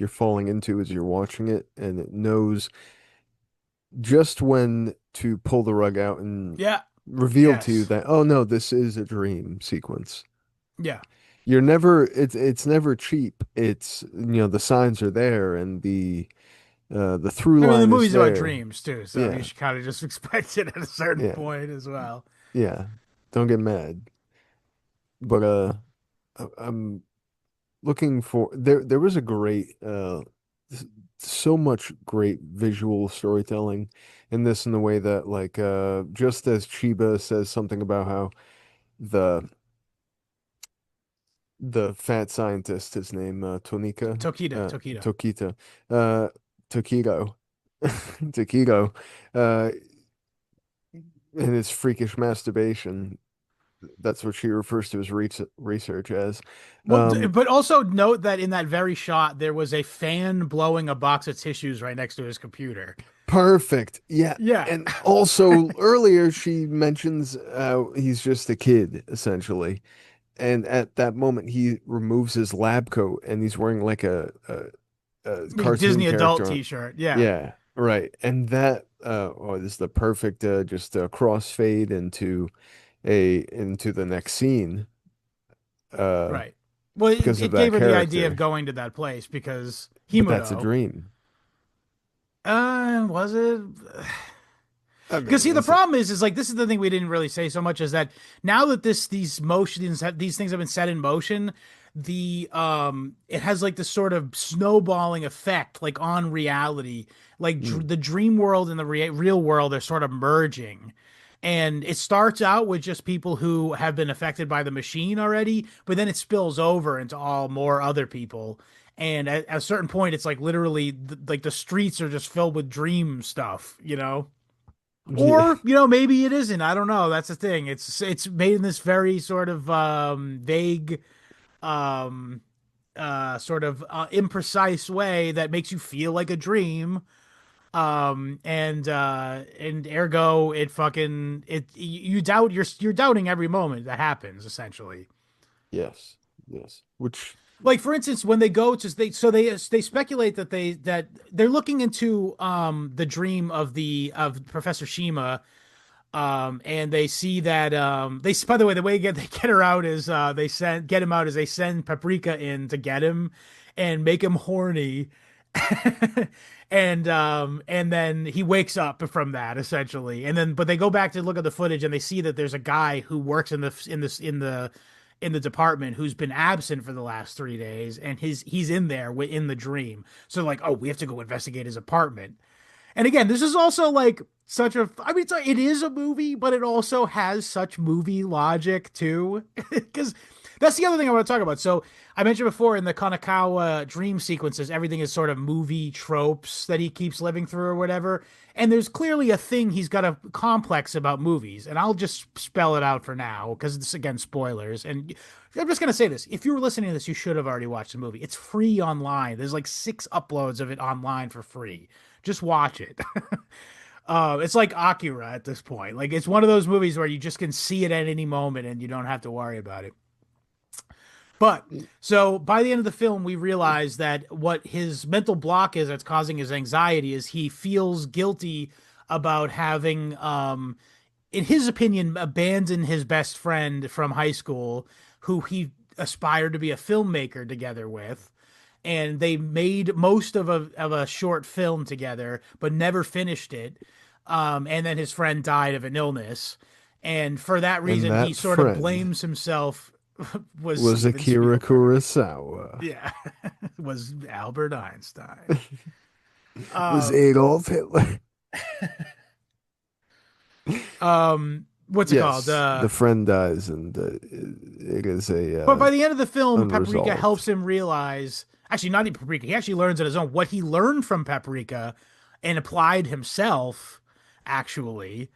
falling into as you're watching it, and it knows just when to pull the rug out and Yeah. reveal to you Yes. that, oh no, this is a dream sequence. Yeah. It's never cheap. The signs are there and the through I mean, the line is movie's about there. dreams too, so you Yeah. should kind of just expect it at a certain Yeah. point as well. Yeah. Don't get mad. But I'm looking for there was a great s- so much great visual storytelling in this, in the way that, like, just as Chiba says something about how the the fat scientist, his name, Tokita, Tokita. Tokita, uh Tokito Tokito, uh and his freakish masturbation, that's what she refers to his research as. Well, um but also note that in that very shot, there was a fan blowing a box of tissues right next to his computer. Perfect. Yeah. Yeah. And also earlier she mentions he's just a kid, essentially. And at that moment he removes his lab coat and he's wearing like a cartoon Disney adult character. t-shirt. Yeah. Yeah, right. And that this is the perfect just crossfade into the next scene uh Right. Well, because of it that gave her the idea of character. going to that place because But that's a Himuro. dream. Was it? I Because mean, see, the is it? problem is like this is the thing we didn't really say so much is that now that these things have been set in motion, the it has like this sort of snowballing effect like on reality, like Mm, the dream world and the real world are sort of merging. And it starts out with just people who have been affected by the machine already, but then it spills over into all more other people. And at a certain point, it's like literally like the streets are just filled with dream stuff, you know? yeah. Or, maybe it isn't. I don't know. That's the thing. It's made in this very sort of vague um sort of imprecise way that makes you feel like a dream. And ergo it fucking it you doubt you're doubting every moment that happens essentially. Yes. Yes. Which Like for instance, when they go to they speculate that they're looking into the dream of Professor Shima. And they see that by the way, the way they get her out is get him out is they send Paprika in to get him and make him horny. And then he wakes up from that essentially. And then but they go back to look at the footage and they see that there's a guy who works in the department who's been absent for the last 3 days, and he's in there in the dream. So like, oh, we have to go investigate his apartment. And again, this is also like such a, I mean, it is a movie, but it also has such movie logic too. Because That's the other thing I want to talk about. So I mentioned before in the Kanakawa dream sequences, everything is sort of movie tropes that he keeps living through or whatever. And there's clearly a thing he's got a complex about movies. And I'll just spell it out for now because it's, again, spoilers. And I'm just going to say this. If you were listening to this, you should have already watched the movie. It's free online. There's like 6 uploads of it online for free. Just watch it. It's like Akira at this point. Like it's one of those movies where you just can see it at any moment and you don't have to worry about it. But so by the end of the film, we realize that what his mental block is that's causing his anxiety is he feels guilty about having, in his opinion, abandoned his best friend from high school, who he aspired to be a filmmaker together with. And they made most of a short film together, but never finished it. And then his friend died of an illness. And for that And reason, he that sort of friend blames himself was was Steven Akira Spielberg. Kurosawa. Yeah, was Albert Einstein. Was Um, Adolf Hitler. what's it called? Yes, the friend dies, and it is a But by the end of the film, Paprika unresolved. helps him realize. Actually, not even Paprika. He actually learns on his own what he learned from Paprika and applied himself. Actually,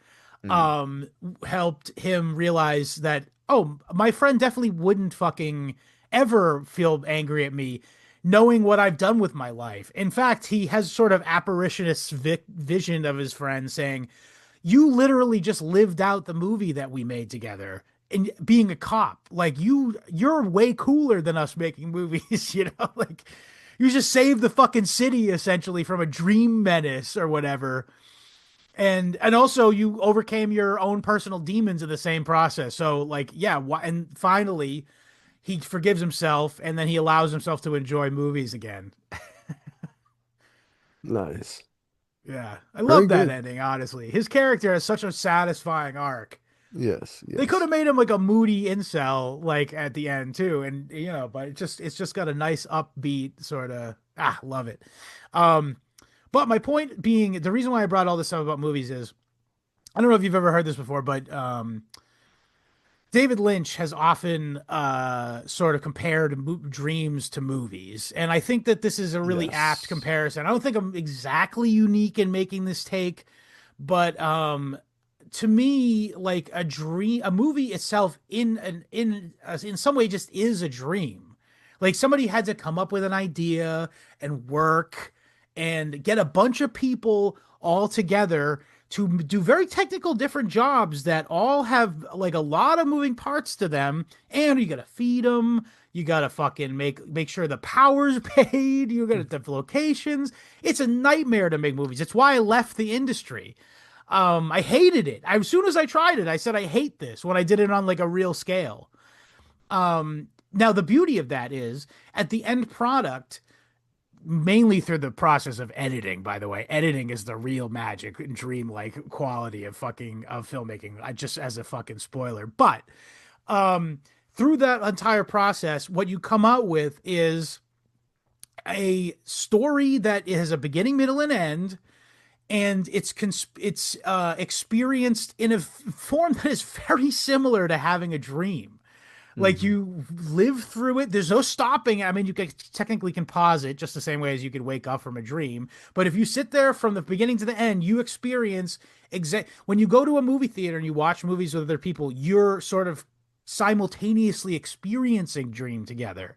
Mm. helped him realize that, oh, my friend definitely wouldn't fucking ever feel angry at me knowing what I've done with my life. In fact, he has sort of apparitionist vision of his friend saying, you literally just lived out the movie that we made together and being a cop. Like you're way cooler than us making movies, you know? Like you just saved the fucking city essentially from a dream menace or whatever, and also you overcame your own personal demons in the same process. So like yeah, and finally he forgives himself and then he allows himself to enjoy movies again. Nice. Yeah, I Very love that good. ending. Honestly, his character has such a satisfying arc. Yes, They could yes. have made him like a moody incel like at the end too, and you know, but it's just got a nice upbeat sort of love it. um but my point being, the reason why I brought all this up about movies is, I don't know if you've ever heard this before, but David Lynch has often sort of compared dreams to movies. And I think that this is a really apt Yes. comparison. I don't think I'm exactly unique in making this take, but to me, like a movie itself in some way just is a dream. Like somebody had to come up with an idea and work and get a bunch of people all together to do very technical different jobs that all have like a lot of moving parts to them, and you gotta feed them, you gotta fucking make sure the power's paid, you gotta have locations. It's a nightmare to make movies. It's why I left the industry. I hated it. As soon as I tried it, I said I hate this when I did it on like a real scale. Now the beauty of that is at the end product, mainly through the process of editing, by the way. Editing is the real magic and dream-like quality of filmmaking. I just, as a fucking spoiler. But through that entire process, what you come out with is a story that has a beginning, middle, and end, and it's experienced in a form that is very similar to having a dream. Like Hmm. you live through it. There's no stopping. I mean, you could technically can pause it just the same way as you could wake up from a dream. But if you sit there from the beginning to the end, you experience when you go to a movie theater and you watch movies with other people, you're sort of simultaneously experiencing dream together.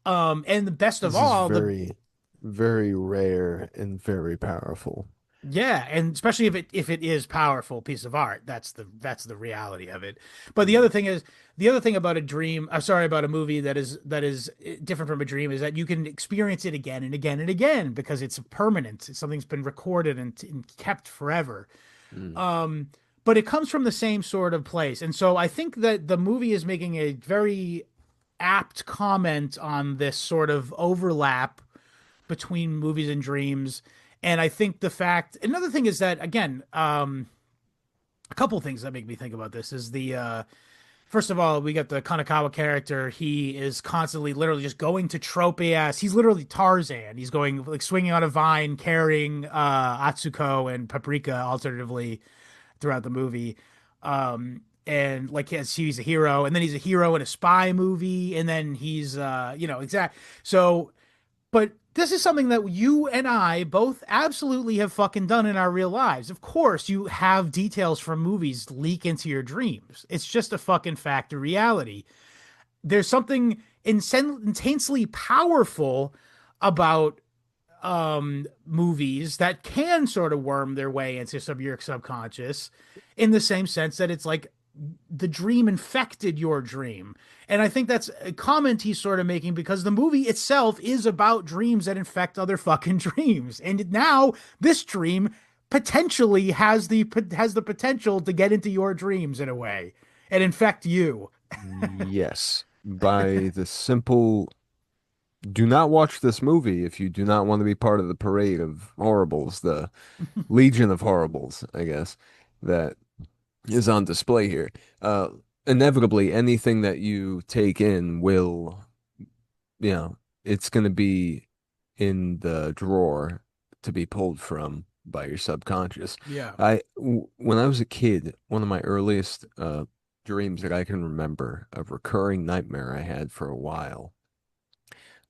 And the best of This is all, the very, very rare and very powerful. yeah, and especially if it is powerful piece of art, that's the reality of it. But Hmm. the other thing about a dream, I'm sorry, about a movie that is different from a dream is that you can experience it again and again and again because it's permanent. Something's been recorded and kept forever. Hmm. But it comes from the same sort of place, and so I think that the movie is making a very apt comment on this sort of overlap between movies and dreams. And I think another thing is that, again, a couple things that make me think about this is first of all, we got the Kanakawa character. He is constantly literally just going to tropey ass. He's literally Tarzan. He's going like swinging on a vine, carrying Atsuko and Paprika alternatively throughout the movie. and like he's a hero, and then he's a hero in a spy movie, and then he's exact. So, but this is something that you and I both absolutely have fucking done in our real lives. Of course, you have details from movies leak into your dreams. It's just a fucking fact of reality. There's something intensely powerful about movies that can sort of worm their way into your subconscious, in the same sense that it's like the dream infected your dream. And I think that's a comment he's sort of making, because the movie itself is about dreams that infect other fucking dreams. And now this dream potentially has the potential to get into your dreams in a way and infect you. Yes. By the simple, do not watch this movie if you do not want to be part of the parade of horribles, the Legion of Horribles, I guess, that is on display here. Uh, Inevitably, anything that you take in will, it's going to be in the drawer to be pulled from by your subconscious. Yeah. When I was a kid, one of my earliest dreams that I can remember, a recurring nightmare I had for a while,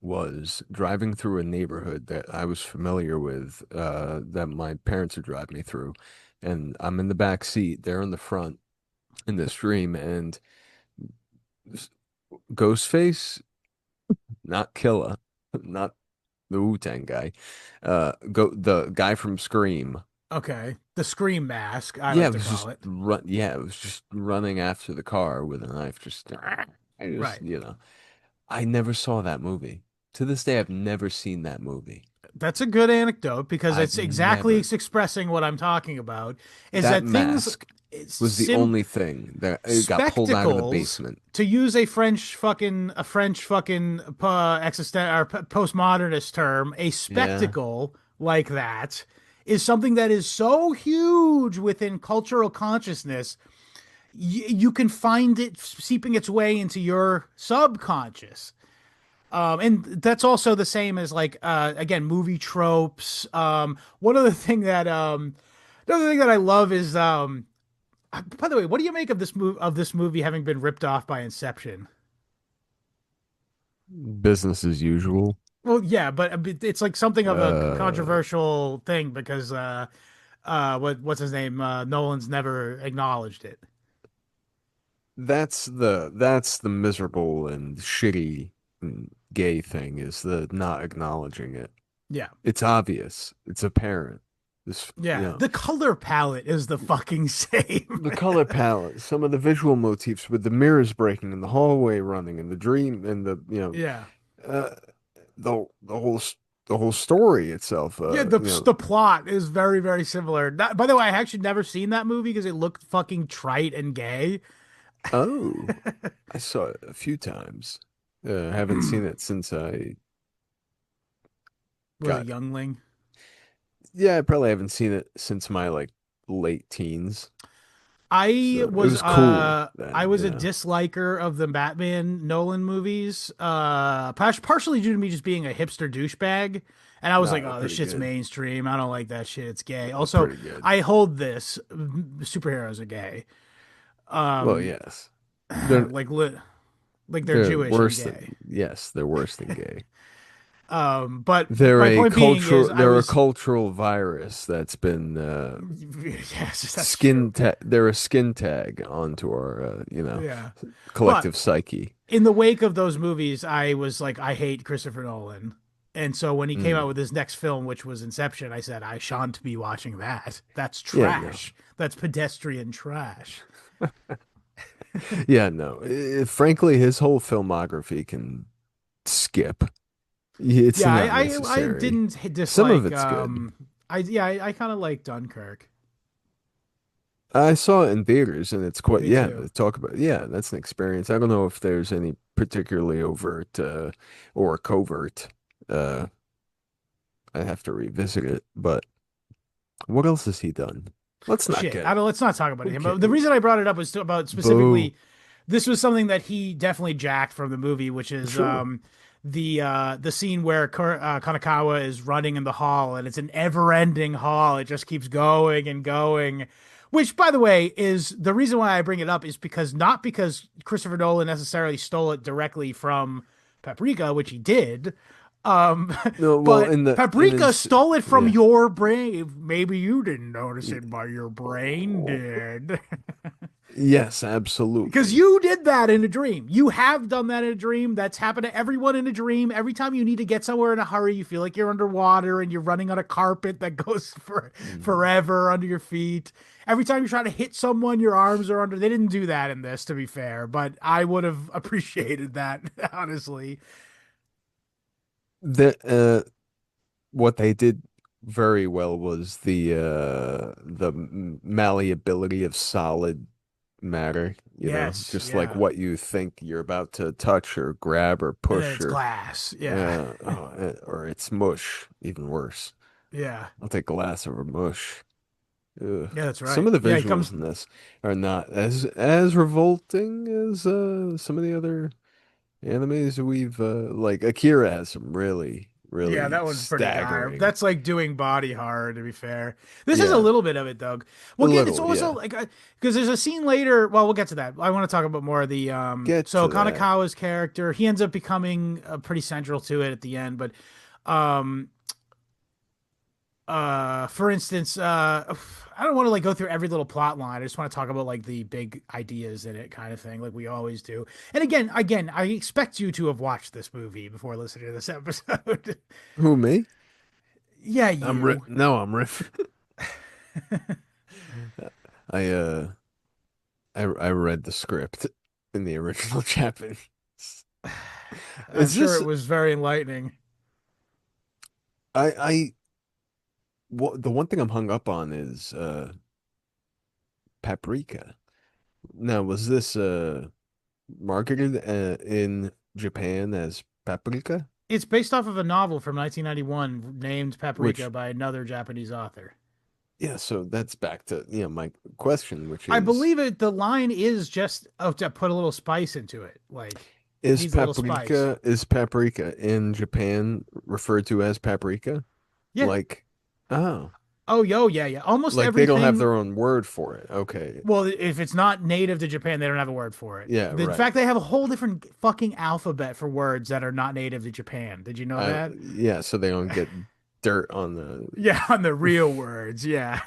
was driving through a neighborhood that I was familiar with, that my parents would drive me through. And I'm in the back seat, they're in the front in this dream, and Ghostface, not Killa, not the Wu-Tang guy, the guy from Scream. Okay. The Scream mask, I Yeah, like it to was just call it. run. Yeah, it was just running after the car with a knife. Right. I never saw that movie. To this day, I've never seen that movie. That's a good anecdote, because I've it's exactly never. it's expressing what I'm talking about, is That that things mask was the sim only thing that it got pulled out of the spectacles, basement. to use a French fucking existent or postmodernist term, a Yeah. spectacle like that is something that is so huge within cultural consciousness. You can find it seeping its way into your subconscious. And that's also the same as, like, again, movie tropes. One other thing that another thing that I love is, by the way, what do you make of this movie having been ripped off by Inception? Business as usual. Well, yeah, but it's like something of a Uh, controversial thing, because what's his name? Nolan's never acknowledged it. that's the miserable and shitty and gay thing, is the not acknowledging it. Yeah. It's obvious. It's apparent. This, Yeah, the color palette is the fucking same. the color palette, some of the visual motifs with the mirrors breaking and the hallway running and the dream and Yeah. uh, the whole story itself. Yeah, the plot is very, very similar. By the way, I actually never seen that movie because it looked fucking trite and gay. Oh, I saw it a few times. I haven't seen it since I Was a got. youngling. Yeah, I probably haven't seen it since my like late teens. I So it was was cool uh I then. was a Yeah, disliker of the Batman Nolan movies, partially due to me just being a hipster douchebag, and I was no, like, they're oh, this pretty shit's good. mainstream. I don't like that shit. It's gay. They're Also, pretty good. I hold this: superheroes are gay. Well, Um, yes, they're like li like they're they're Jewish and worse gay. than yes, they're worse than gay. But my point being is, I They're a was cultural virus that's been yes, that's true. they're a skin tag onto our Yeah, but collective psyche. in the wake of those movies, I was like, I hate Christopher Nolan. And so when he came out Mm. with his next film, which was Inception, I said, I shan't be watching that. That's Yeah, no. trash. That's pedestrian trash. Yeah, no. Frankly, his whole filmography can skip. It's Yeah, not I necessary. didn't Some of dislike it's good. I kind of like Dunkirk. I saw it in theaters and it's quite, Me yeah, too. talk about, yeah, that's an experience. I don't know if there's any particularly overt or covert. Uh, I have to revisit it, but what else has he done? Let's not Shit. get, I don't let's not talk about who him. But the cares? reason I brought it up was about Boo. specifically this was something that he definitely jacked from the movie, which is Sure. the scene where Kanakawa is running in the hall, and it's an ever-ending hall. It just keeps going and going. Which, by the way, is the reason why I bring it up is because not because Christopher Nolan necessarily stole it directly from Paprika, which he did, um, No, well, but in Paprika his stole it from yeah. your brain. Maybe you didn't notice it, but your brain did. Yes, Because absolutely. you did that in a dream. You have done that in a dream. That's happened to everyone in a dream. Every time you need to get somewhere in a hurry, you feel like you're underwater and you're running on a carpet that goes for Mm. forever under your feet. Every time you try to hit someone, your arms are under. They didn't do that in this, to be fair, but I would have appreciated that, honestly. The what they did very well was the malleability of solid matter, Yes, just like yeah. what you think you're about to touch or grab or And then push it's glass. Yeah, or it's mush, even worse. yeah, I'll take glass over mush. Ugh. yeah. That's Some right. of the Yeah, he visuals comes. in this are not as revolting as some of the other animes we've like Akira has some really, Yeah, really that one's pretty dire. staggering. That's like doing body horror, to be fair. This is a Yeah, little bit of it, Doug. a Well, again, it's little, also yeah. like because there's a scene later. Well, we'll get to that. I want to talk about more of the Get So to that. Kanekawa's character, he ends up becoming pretty central to it at the end. But um, for instance, I don't want to like go through every little plot line. I just want to talk about like the big ideas in it, kind of thing, like we always do. And again, I expect you to have watched this movie before listening to this episode. Who, me? Yeah, I'm ri you. No, I'm riff. I I read the script in the original Japanese. I'm Is sure this it was very enlightening. I the one thing I'm hung up on is Paprika. Now, was this marketed in Japan as Paprika? It's based off of a novel from 1991 named Paprika Which, by another Japanese author. yeah, so that's back to, my question, which I is believe it. The line is just to put a little spice into it. Like it needs a little spice. is paprika in Japan referred to as paprika? Yeah. Like, oh, Oh, yo, yeah, yeah. Almost like they don't have everything. their own word for it. Okay. Well, if it's not native to Japan, they don't have a word for it. Yeah, In right. fact, they have a whole different fucking alphabet for words that are not native to Japan. Did you know that? Yeah, so they don't get dirt on the Yeah, on the real words, yeah.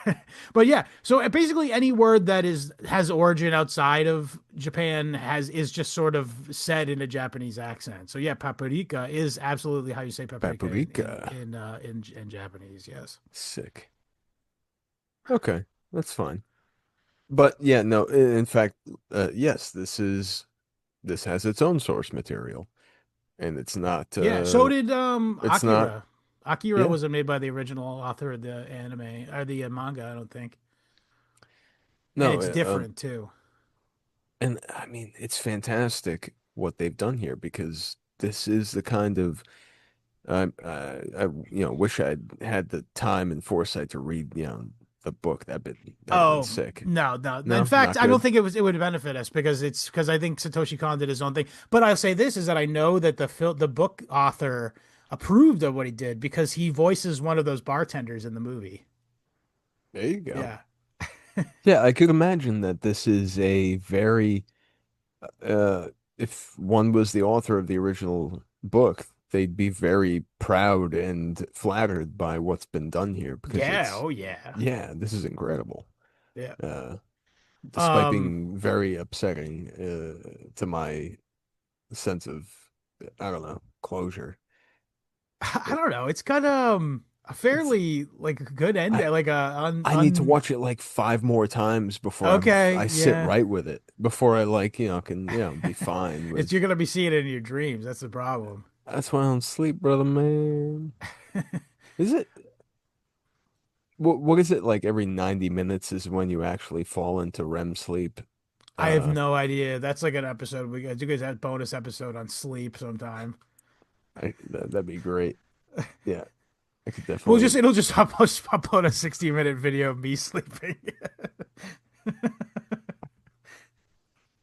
But yeah, so basically any word that is has origin outside of Japan has is just sort of said in a Japanese accent. So yeah, paprika is absolutely how you say paprika paprika. in Japanese, yes. Sick. Okay, that's fine. But yeah, no, in fact, yes, this has its own source material, and Yeah, so did it's not, Akira. Akira yeah, wasn't made by the original author of the anime or the manga, I don't think. And no, it's different too. and I mean, it's fantastic what they've done here because this is the kind of I wish I'd had the time and foresight to read, the book. That'd been Oh sick. no, no. In No, fact, not I don't good. think it would benefit us because I think Satoshi Kon did his own thing. But I'll say this is that I know that the book author approved of what he did because he voices one of those bartenders in the movie. There you go. Yeah. Yeah, I could imagine that this is a very uh, if one was the author of the original book, they'd be very proud and flattered by what's been done here because Yeah, oh yeah. yeah, this is incredible. Yeah. Uh, Despite Um being very upsetting to my sense of, I don't know, closure. I It, don't know. It's got a it's fairly like good end I like a I need to watch it like five more times before okay, I sit yeah. right with it before I like can be fine It's with. you're gonna be seeing it in your dreams. That's the problem. That's why I don't sleep, brother man. Is it? What is it like every 90 minutes is when you actually fall into REM sleep? I have Uh, no idea. That's like an episode. You guys have bonus episode on sleep sometime. that'd be great. Yeah, I could We'll just definitely. it'll just upload a 60-minute video of me sleeping.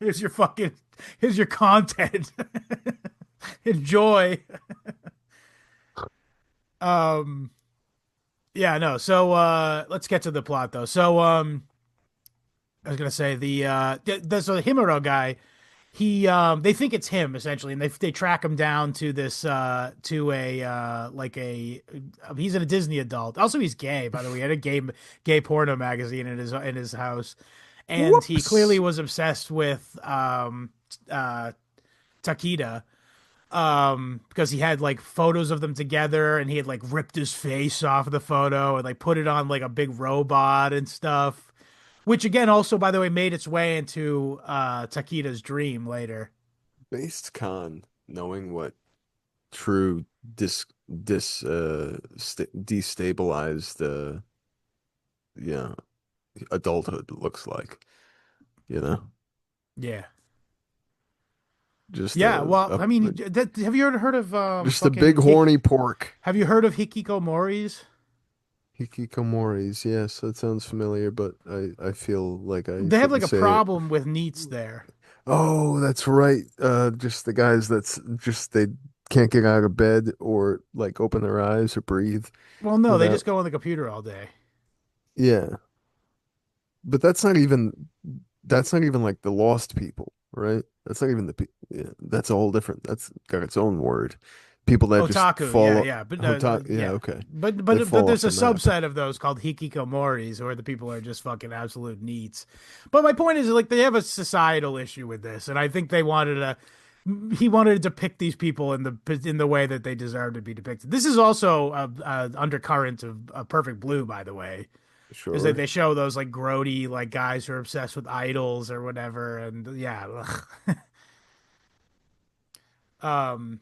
here's your fucking here's your content. Enjoy. Um yeah, no. So let's get to the plot though. So I was gonna say so the Himuro guy, he they think it's him essentially, and they track him down to this to a like a he's a Disney adult. Also, he's gay, by the way. He had a gay porno magazine in his house, and he clearly Whoops. was obsessed with Takeda because he had like photos of them together, and he had like ripped his face off of the photo and like put it on like a big robot and stuff, which again also, by the way, made its way into Takeda's dream later. Based con knowing what true destabilized yeah adulthood looks like, you know, Yeah. just Yeah, well, I mean, have you ever heard of Just a big horny pork. have you heard of Hikikomori's? Hikikomoris. Yes, that sounds familiar, but I feel like I They have like shouldn't a say it. problem with neats there. Oh, that's right. Just the guys that's just they can't get out of bed or like open their eyes or breathe Well, no, they without. just go on the computer all day. Yeah, but that's not even like the lost people, right? That's not even the yeah, that's a whole different. That's got its own word. People that just Otaku, yeah, fall yeah, but yeah, yeah, okay. but That but fall there's off a the map. subset of those called hikikomoris, where the people are just fucking absolute neats. But my point is, like, they have a societal issue with this, and I think they wanted to. He wanted to depict these people in the way that they deserve to be depicted. This is also a undercurrent of Perfect Blue, by the way, is that Sure. they show those like grody like guys who are obsessed with idols or whatever, and yeah. Oh,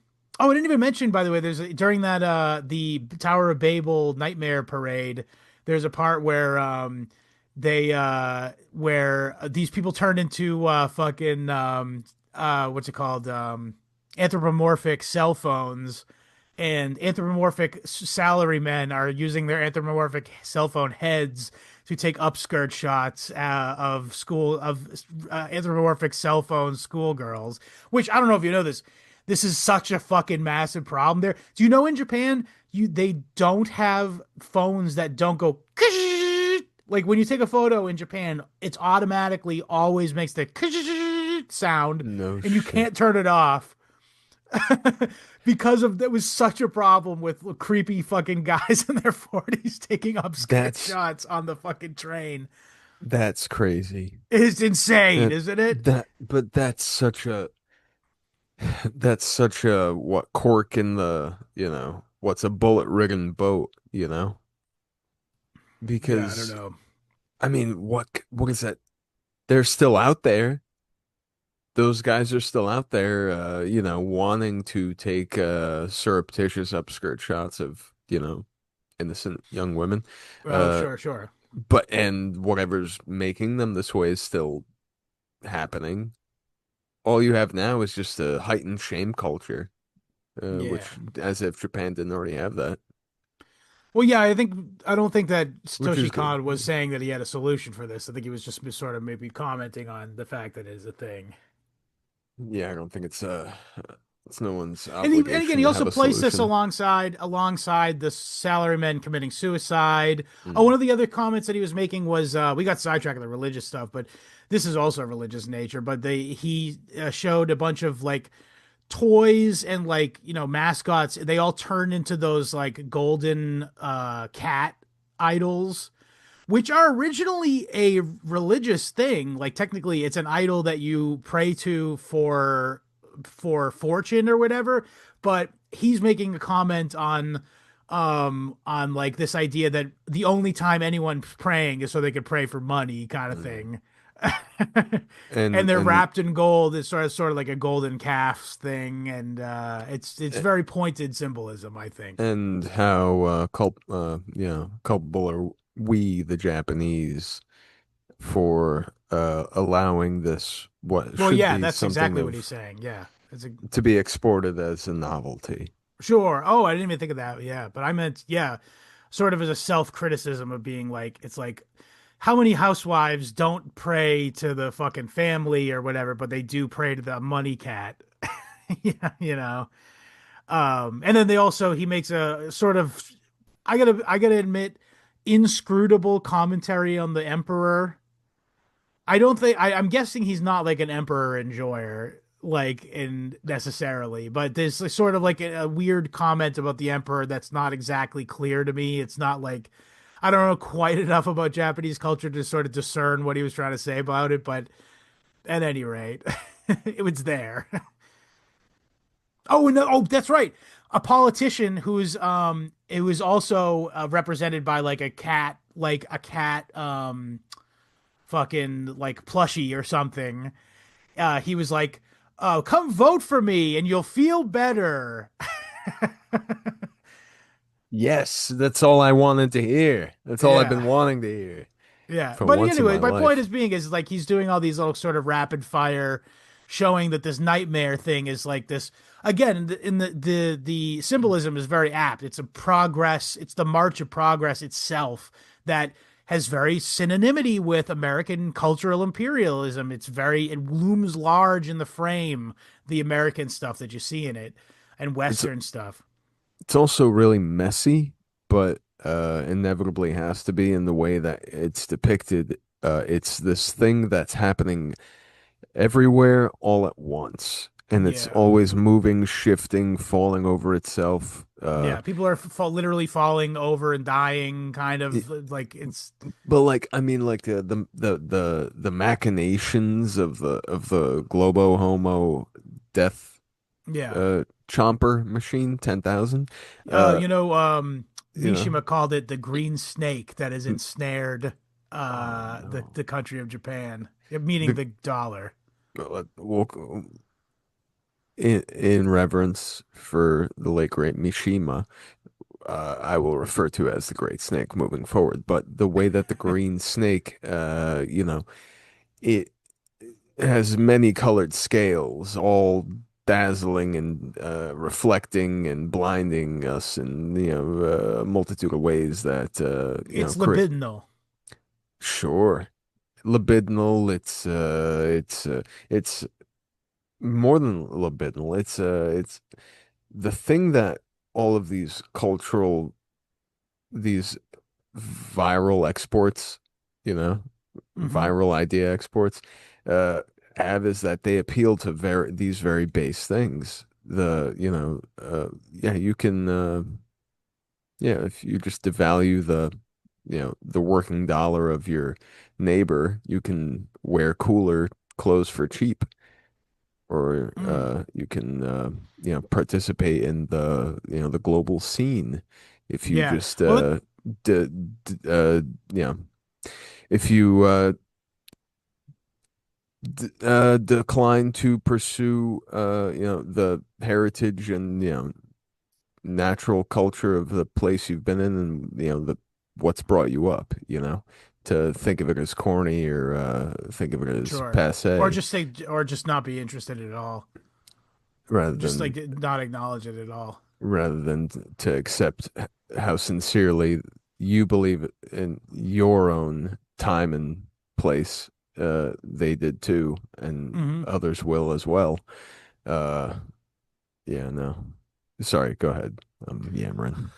I didn't even mention, by the way, during that the Tower of Babel Nightmare Parade, there's a part where they where these people turned into fucking what's it called anthropomorphic cell phones, and anthropomorphic salary men are using their anthropomorphic cell phone heads to take upskirt shots of anthropomorphic cell phone schoolgirls. Which I don't know if you know this. This is such a fucking massive problem there. Do you know in Japan they don't have phones that don't go like when you take a photo in Japan, it's automatically always makes the sound, No and you shit. can't turn it off because of that was such a problem with creepy fucking guys in their 40s taking upskirt That's shots on the fucking train. that's crazy. It's insane, And isn't it? but that's such a what cork in the, what's a bullet-ridden boat, Yeah, I don't Because know. I mean, what is that? They're still out there. Those guys are still out there, wanting to take surreptitious upskirt shots of, innocent young women. Oh, Uh, sure, sure. but and whatever's making them this way is still happening. All you have now is just a heightened shame culture, Yeah. which as if Japan didn't already have that, Well, yeah, I don't think that which Satoshi is good. Kon was saying that he had a solution for this. I think he was just sort of maybe commenting on the fact that it is a thing. Yeah, I don't think it's no one's And again, obligation he to also have a placed this solution. alongside the salarymen committing suicide. Oh, one Mm. of the other comments that he was making was we got sidetracked on the religious stuff, but this is also religious nature. But he showed a bunch of like toys and like mascots. They all turned into those like golden cat idols, which are originally a religious thing. Like technically, it's an idol that you pray to for fortune or whatever. But he's making a comment on like this idea that the only time anyone's praying is so they could pray for money, kind of Mm. thing. And And they're and wrapped in gold. It's sort of like a golden calves thing, and it's very pointed symbolism, I think. and how culpable are we, the Japanese, for allowing this what Well, should yeah, be that's something exactly what he's of saying. Yeah, it's a to be exported as a novelty. sure. Oh, I didn't even think of that. Yeah, but I meant yeah, sort of as a self-criticism of being like it's like how many housewives don't pray to the fucking family or whatever, but they do pray to the money cat. Yeah, and then he makes a sort of I gotta admit inscrutable commentary on the emperor I don't think I'm guessing he's not like an emperor enjoyer, like in necessarily, but there's like sort of like a weird comment about the emperor that's not exactly clear to me. It's not like I don't know quite enough about Japanese culture to sort of discern what he was trying to say about it, but at any rate, it was there. Oh no! Oh, that's right. A politician who's it was also represented by like a cat fucking like plushie or something. He was like, "Oh, come vote for me and you'll feel better." Yes, that's all I wanted to hear. That's all I've been Yeah. wanting to hear Yeah. for But once in anyway, my my point life. is being is like he's doing all these little sort of rapid fire showing that this nightmare thing is like this again in the symbolism is very apt. It's a progress, it's the march of progress itself that has very synonymity with American cultural imperialism. It looms large in the frame, the American stuff that you see in it and It's Western stuff. it's also really messy, but inevitably has to be in the way that it's depicted. It's this thing that's happening everywhere all at once, and it's Yeah. always moving, shifting, falling over itself. Yeah, people are literally falling over and dying, kind It- of like it's but like I mean, like the machinations of the Globo Homo death yeah. chomper machine 10,000. Uh, you know, Mishima called it the green snake that has m- ensnared oh the no, country of Japan, meaning the the dollar. well, in reverence for the late great Mishima, I will refer to as the Great Snake moving forward. But the way that the green snake, it has many colored scales, all dazzling and reflecting and blinding us in a multitude of ways that It's create. libidinal. Sure, libidinal. It's more than libidinal. It's the thing that all of these viral exports, you know, Hmm. viral idea exports, uh, have is that they appeal to these very base things. Yeah, you can, yeah, if you just devalue the working dollar of your neighbor, you can wear cooler clothes for cheap, or Mm. you can, participate in the global scene if you Yeah. just, Well, d d you know, if you d decline to pursue the heritage and natural culture of the place you've been in, and the what's brought you up, to think of it as corny, or think of it as sure. passe, Or just not be interested at all. rather Just like than not acknowledge it at all. to accept how sincerely you believe in your own time and place. They did too, and Hmm. others will as well. Uh, yeah, no. Sorry, go ahead. I'm yammering.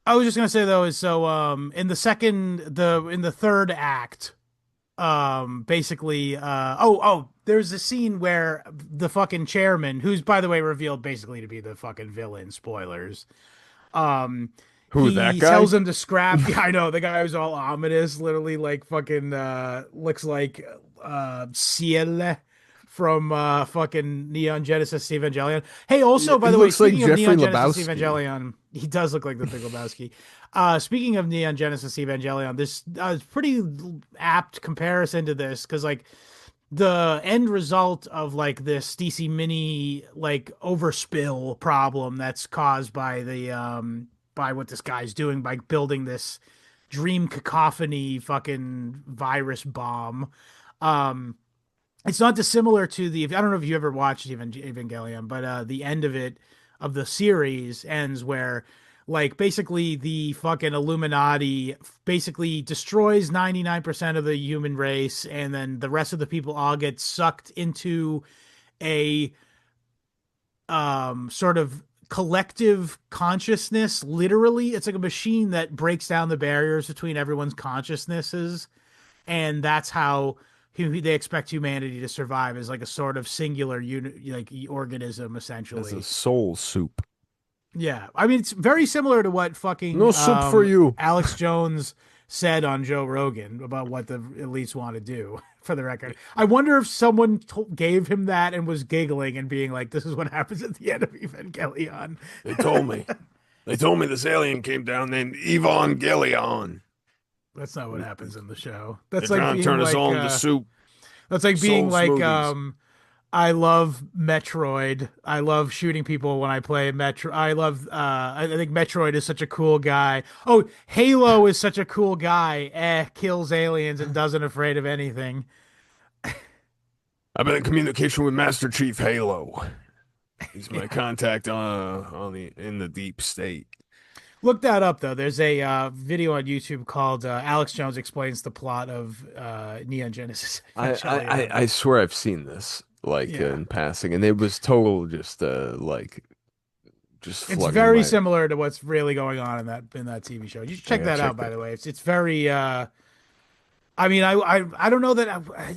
I was just gonna say though is so in the third act basically there's a scene where the fucking chairman, who's by the way revealed basically to be the fucking villain, spoilers, um Who, that he guy? tells him to scrap. Yeah, I know, the guy who's all ominous, literally like fucking looks like Ciel from fucking Neon Genesis Evangelion. Hey, Yeah, also by he the way, looks like speaking of Jeffrey Neon Genesis Lebowski. Evangelion, he does look like the Big Lebowski. Speaking of Neon Genesis Evangelion, this pretty apt comparison to this because like the end result of like this DC mini like overspill problem that's caused by the by what this guy's doing by building this dream cacophony fucking virus bomb. Um it's not dissimilar to the I don't know if you ever watched Evangelion, but the end of it of the series ends where like basically the fucking Illuminati basically destroys 99% of the human race and then the rest of the people all get sucked into a sort of collective consciousness. Literally, it's like a machine that breaks down the barriers between everyone's consciousnesses, and that's how they expect humanity to survive as like a sort of singular unit, like organism, As a essentially. soul soup. Yeah, I mean it's very similar to what No fucking soup for you. Alex Jones said on Joe Rogan about what the elites want to do. For the record, I wonder if someone gave him that and was giggling and being like, "This is what happens at the end of Evangelion." They told me. They told me this alien came down named Evangelion. That's not what happens in the show. They're trying to turn us all into soup. That's like being Soul like smoothies. I love Metroid. I love shooting people when I play Metro. I love I think Metroid is such a cool guy. Oh, Halo is such a cool guy. Kills aliens and doesn't afraid of anything. I've been in communication with Master Chief Halo. He's my contact on the in the deep state. Look that up though. There's a video on YouTube called Alex Jones explains the plot of Neon Genesis Evangelion. I swear I've seen this like Yeah. in passing, and it was total just like just It's flooding very my. similar to what's really going on in that TV show. You should I check gotta that out, check by that. the way. It's very I mean, I don't know that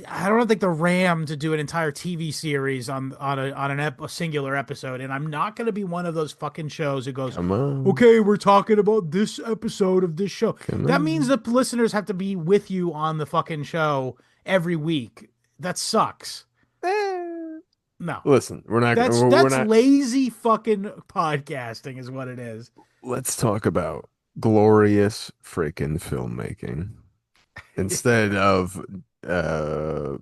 I don't think they're rammed to do an entire TV series a singular episode, and I'm not going to be one of those fucking shows who goes, Come on, okay, we're talking about this episode of this show. come That means on. the listeners have to be with you on the fucking show every week. That sucks. Eh. No, Listen, we're not. We're that's not. lazy fucking podcasting, is what it is. Let's talk about glorious freaking filmmaking instead of uh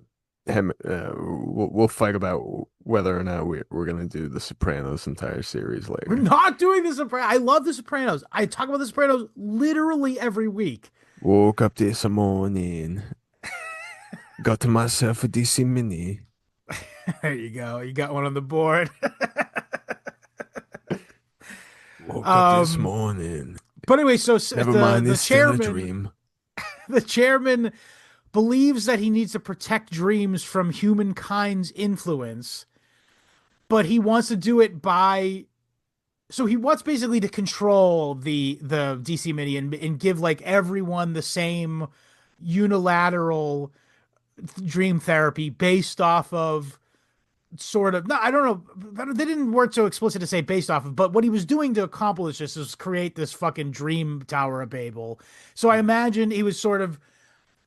we'll fight about whether or not we're gonna do the Sopranos entire series We're later. not doing the Sopranos. I love the Sopranos. I talk about the Sopranos literally every week. Woke up this morning, got myself a DC Mini. There you go. You got one on the board. Woke up this um, morning. but anyway, so Never mind, the it's still a chairman, dream. the chairman believes that he needs to protect dreams from humankind's influence, but he wants to do it by. So he wants basically to control the DC Mini and give like everyone the same unilateral dream therapy based off of sort of no, I don't know. They didn't work so explicit to say based off of, but what he was doing to accomplish this is create this fucking dream tower of Babel. So I imagine he was sort of.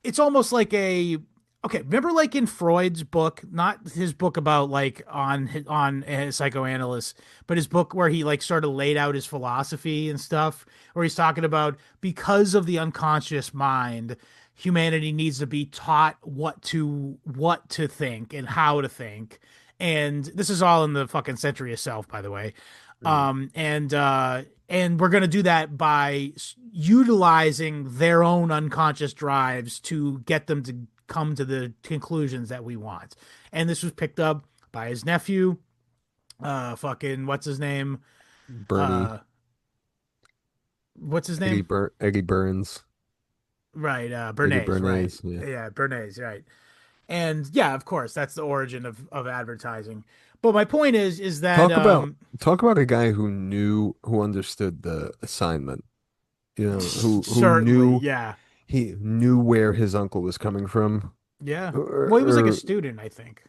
It's almost like a. Okay, remember like in Freud's book, not his book about like on a psychoanalyst, but his book where he like sort of laid out his philosophy and stuff, where he's talking about because of the unconscious mind, humanity needs to be taught what to think and how to think. And this is all in the fucking Century of Self, by the way. Mm. And we're going to do that by utilizing their own unconscious drives to get them to come to the conclusions that we want. And this was picked up by his nephew, fucking what's his name? Bernie, Uh, what's his name? Eddie Burns, Right, Eddie Bernays, right? Bernays. Yeah. Yeah, Bernays, right. And yeah, of course, that's the origin of advertising. But my point is that Talk about talk about a guy who understood the assignment. You know, who certainly, knew yeah, he knew where his uncle was coming from, yeah. Well, he was like a or student, I think.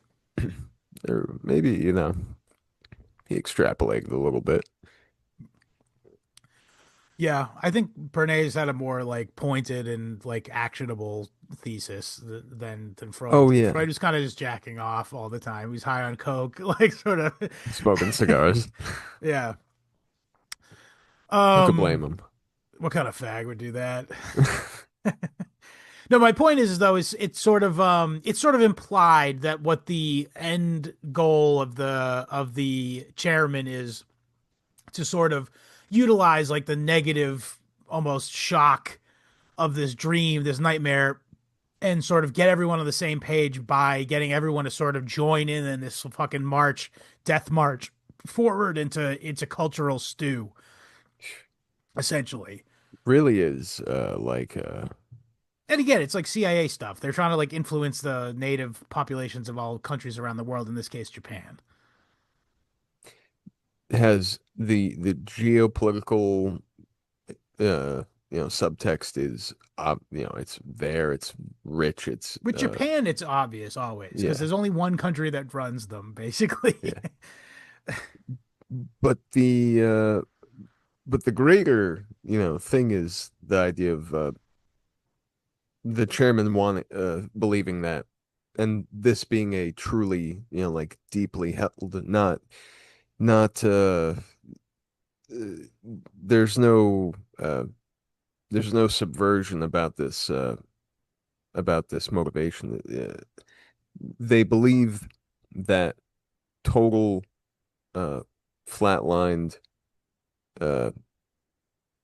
or maybe he extrapolated a little bit. Yeah, I think Bernays had a more like pointed and like actionable thesis than Freud Oh did. yeah, Freud was kind of just jacking off all the time. He was high on coke, like sort of. smoking cigars. Yeah. Who could blame him? What kind of fag would do that? No, my point is though is it's sort of implied that what the end goal of the chairman is to sort of utilize like the negative almost shock of this dream, this nightmare, and sort of get everyone on the same page by getting everyone to sort of join in this fucking death march forward into cultural stew, essentially. Really is And again, it's like CIA stuff. They're trying to like influence the native populations of all countries around the world, in this case, Japan. has the geopolitical subtext is it's there, it's rich, it's With Japan, it's obvious always because yeah, there's only one country that runs them, basically. yeah. But the greater, thing is the idea of the chairman wanting believing that, and this being a truly, like deeply held, not uh, there's no uh there's no subversion about this motivation. They believe that total uh flatlined, uh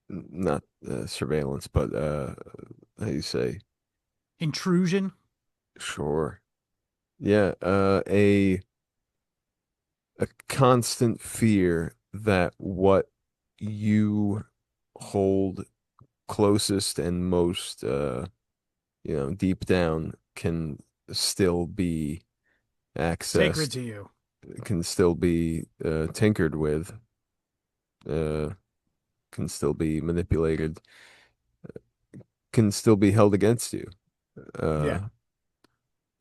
not surveillance, but how do you say, Intrusion. sure, yeah, a constant fear that what you hold closest and most deep down can still be Sacred accessed, to you. can still be tinkered with, uh can still be manipulated, can still be held against you, Yeah. uh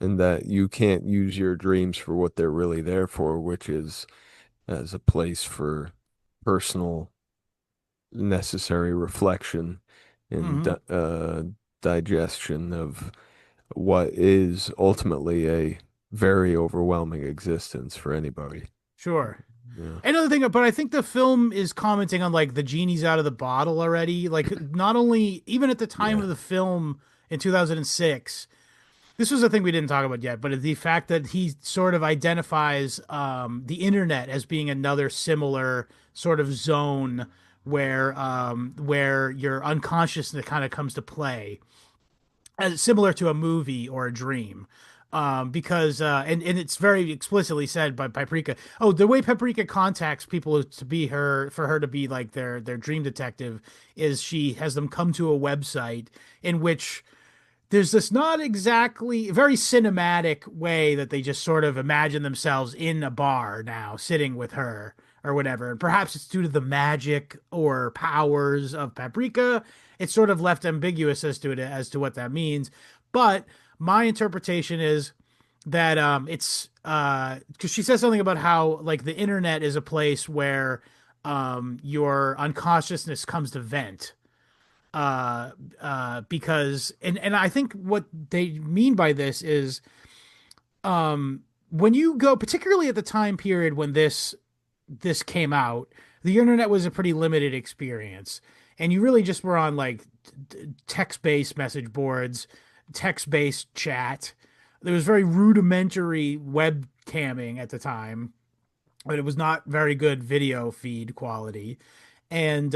and that you can't use your dreams for what they're really there for, which is as a place for personal necessary reflection and Hmm. digestion of what is ultimately a very overwhelming existence for anybody. Sure. Yeah. Another thing, but I think the film is commenting on like the genie's out of the bottle already. Like, not only, even at the time Yeah. of the film in 2006, this was a thing we didn't talk about yet, but the fact that he sort of identifies the internet as being another similar sort of zone where your unconsciousness kind of comes to play, as similar to a movie or a dream. Because and it's very explicitly said by Paprika. Oh, the way Paprika contacts people to be her for her to be like their dream detective is she has them come to a website in which there's this not exactly very cinematic way that they just sort of imagine themselves in a bar now sitting with her or whatever. And perhaps it's due to the magic or powers of Paprika. It's sort of left ambiguous as to what that means. But my interpretation is that it's because she says something about how like the internet is a place where your unconsciousness comes to vent, because and I think what they mean by this is when you go, particularly at the time period when this came out, the internet was a pretty limited experience, and you really just were on like text-based message boards, text-based chat. There was very rudimentary webcamming at the time, but it was not very good video feed quality, and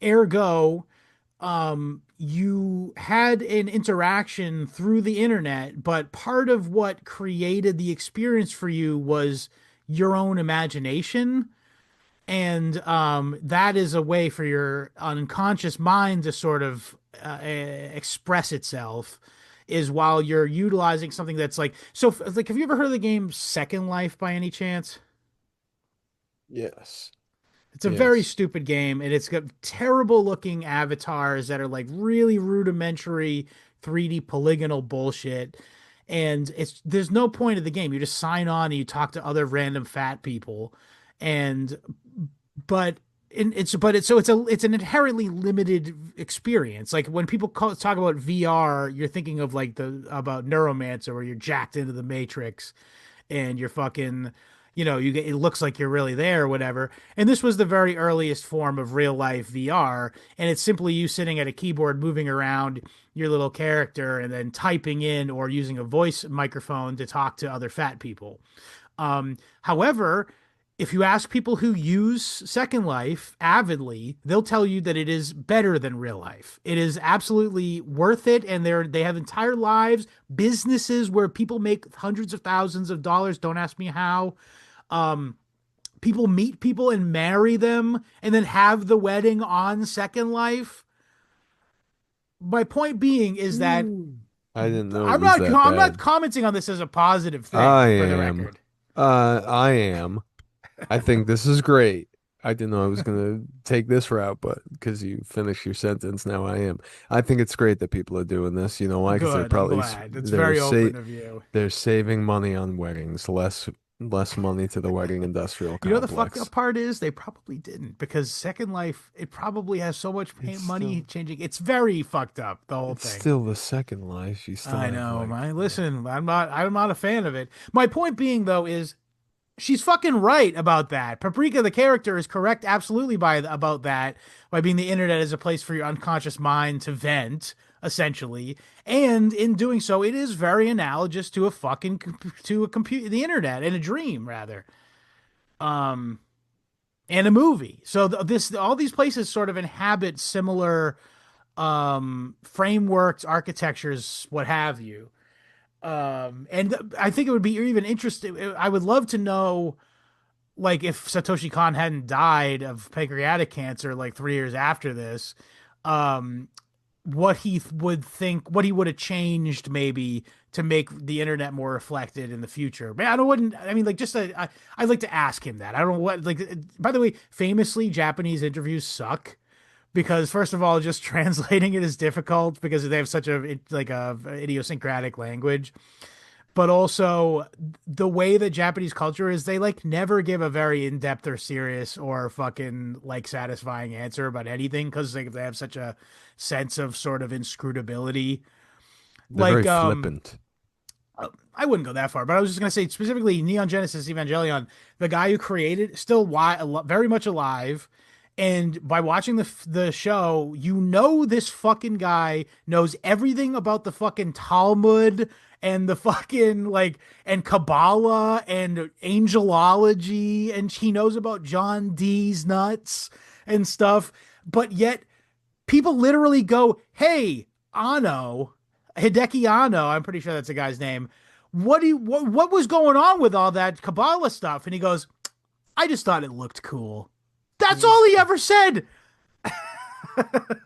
ergo you had an interaction through the internet, but part of what created the experience for you was your own imagination. And that is a way for your unconscious mind to sort of express itself, is while you're utilizing something that's like, so like, have you ever heard of the game Second Life by any chance? Yes. It's a very Yes. stupid game, and it's got terrible looking avatars that are like really rudimentary 3D polygonal bullshit. And it's there's no point of the game. You just sign on and you talk to other random fat people, and but it's an inherently limited experience. Like when people talk about VR, you're thinking of like the about Neuromancer, where you're jacked into the Matrix and you're fucking, you get, it looks like you're really there or whatever. And this was the very earliest form of real life VR, and it's simply you sitting at a keyboard moving around your little character and then typing in or using a voice microphone to talk to other fat people. However, if you ask people who use Second Life avidly, they'll tell you that it is better than real life. It is absolutely worth it, and they have entire lives, businesses where people make hundreds of thousands of dollars. Don't ask me how. Um, People meet people and marry them, and then have the wedding on Second Life. My point being is that Mm. I didn't know it was that I'm not bad. commenting on this as a positive I thing, for the am. record. I am. I think this is great. I didn't know I was gonna take this route, but because you finished your sentence, now I am. I think it's great that people are doing this. You know why? Because Good. I'm glad. It's they're very sa open of you. they're saving money on weddings, less money to the wedding industrial You know, the fucked up complex. part is they probably didn't because Second Life, it probably has so much It's money still changing. It's very fucked up, the whole it's thing. still the second life. You still I have know, like man. Listen, I'm not a fan of it. My point being though is she's fucking right about that. Paprika, the character, is correct absolutely about that by being the internet as a place for your unconscious mind to vent, essentially. And in doing so, it is very analogous to a fucking to a computer, the internet, and a dream rather, and a movie. So this all these places sort of inhabit similar frameworks, architectures, what have you. And I think it would be even interesting. I would love to know like if Satoshi Kon hadn't died of pancreatic cancer like 3 years after this, um, what he would think, what he would have changed maybe to make the internet more reflected in the future. Man, I don't wouldn't. I mean, like just I'd like to ask him that. I don't know what like. By the way, famously, Japanese interviews suck because first of all, just translating it is difficult because they have such a like a idiosyncratic language, but also the way that Japanese culture is, they like never give a very in-depth or serious or fucking like satisfying answer about anything because they have such a sense of sort of inscrutability. they're very Like, flippant. I wouldn't go that far, but I was just gonna say specifically Neon Genesis Evangelion, the guy who created, still very much alive. And by watching the show, you know this fucking guy knows everything about the fucking Talmud and the fucking like and Kabbalah and angelology, and he knows about John Dee's nuts and stuff. But yet people literally go, "Hey, Ano, Hideki Ano, I'm pretty sure that's the guy's name. What was going on with all that Kabbalah stuff?" And he goes, "I just thought it looked cool." That's all he ever said. They're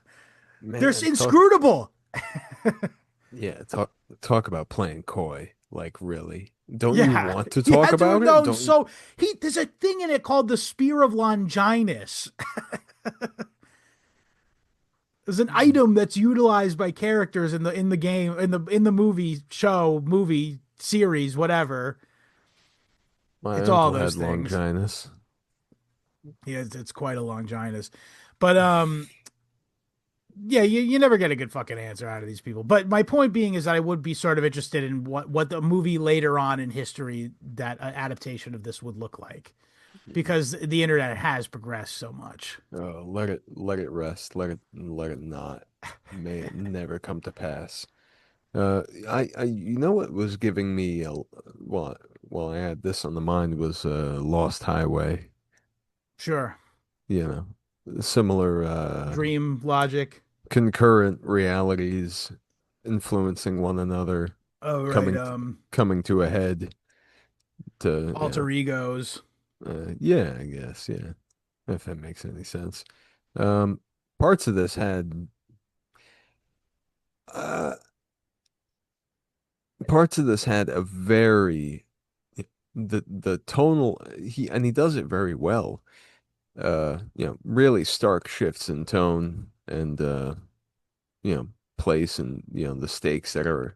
Man, inscrutable. talk about playing coy. Like really, don't you Yeah, want to he talk had to have about it? known. Don't you? So he there's a thing in it called the Spear of Longinus. There's an item that's utilized by characters in the game in the movie series, whatever. My It's all uncle those had things. Longinus. Yeah, it's quite a Longinus. But yeah, you never get a good fucking answer out of these people. But my point being is that I would be sort of interested in what the movie later on in history, that adaptation of this would look like, because the internet has progressed so much. Let it rest. Let it not. May it never come to pass. You know what was giving me well, I had this on the mind was Lost Highway. Sure. You know, similar Dream logic. concurrent realities influencing one another, Oh, right. coming coming to a head to, Alter egos. yeah, I guess, yeah, if that makes any sense. Um, Parts of this had uh parts of this had a very the tonal he does it very well. Really stark shifts in tone and you know, place and the stakes that are,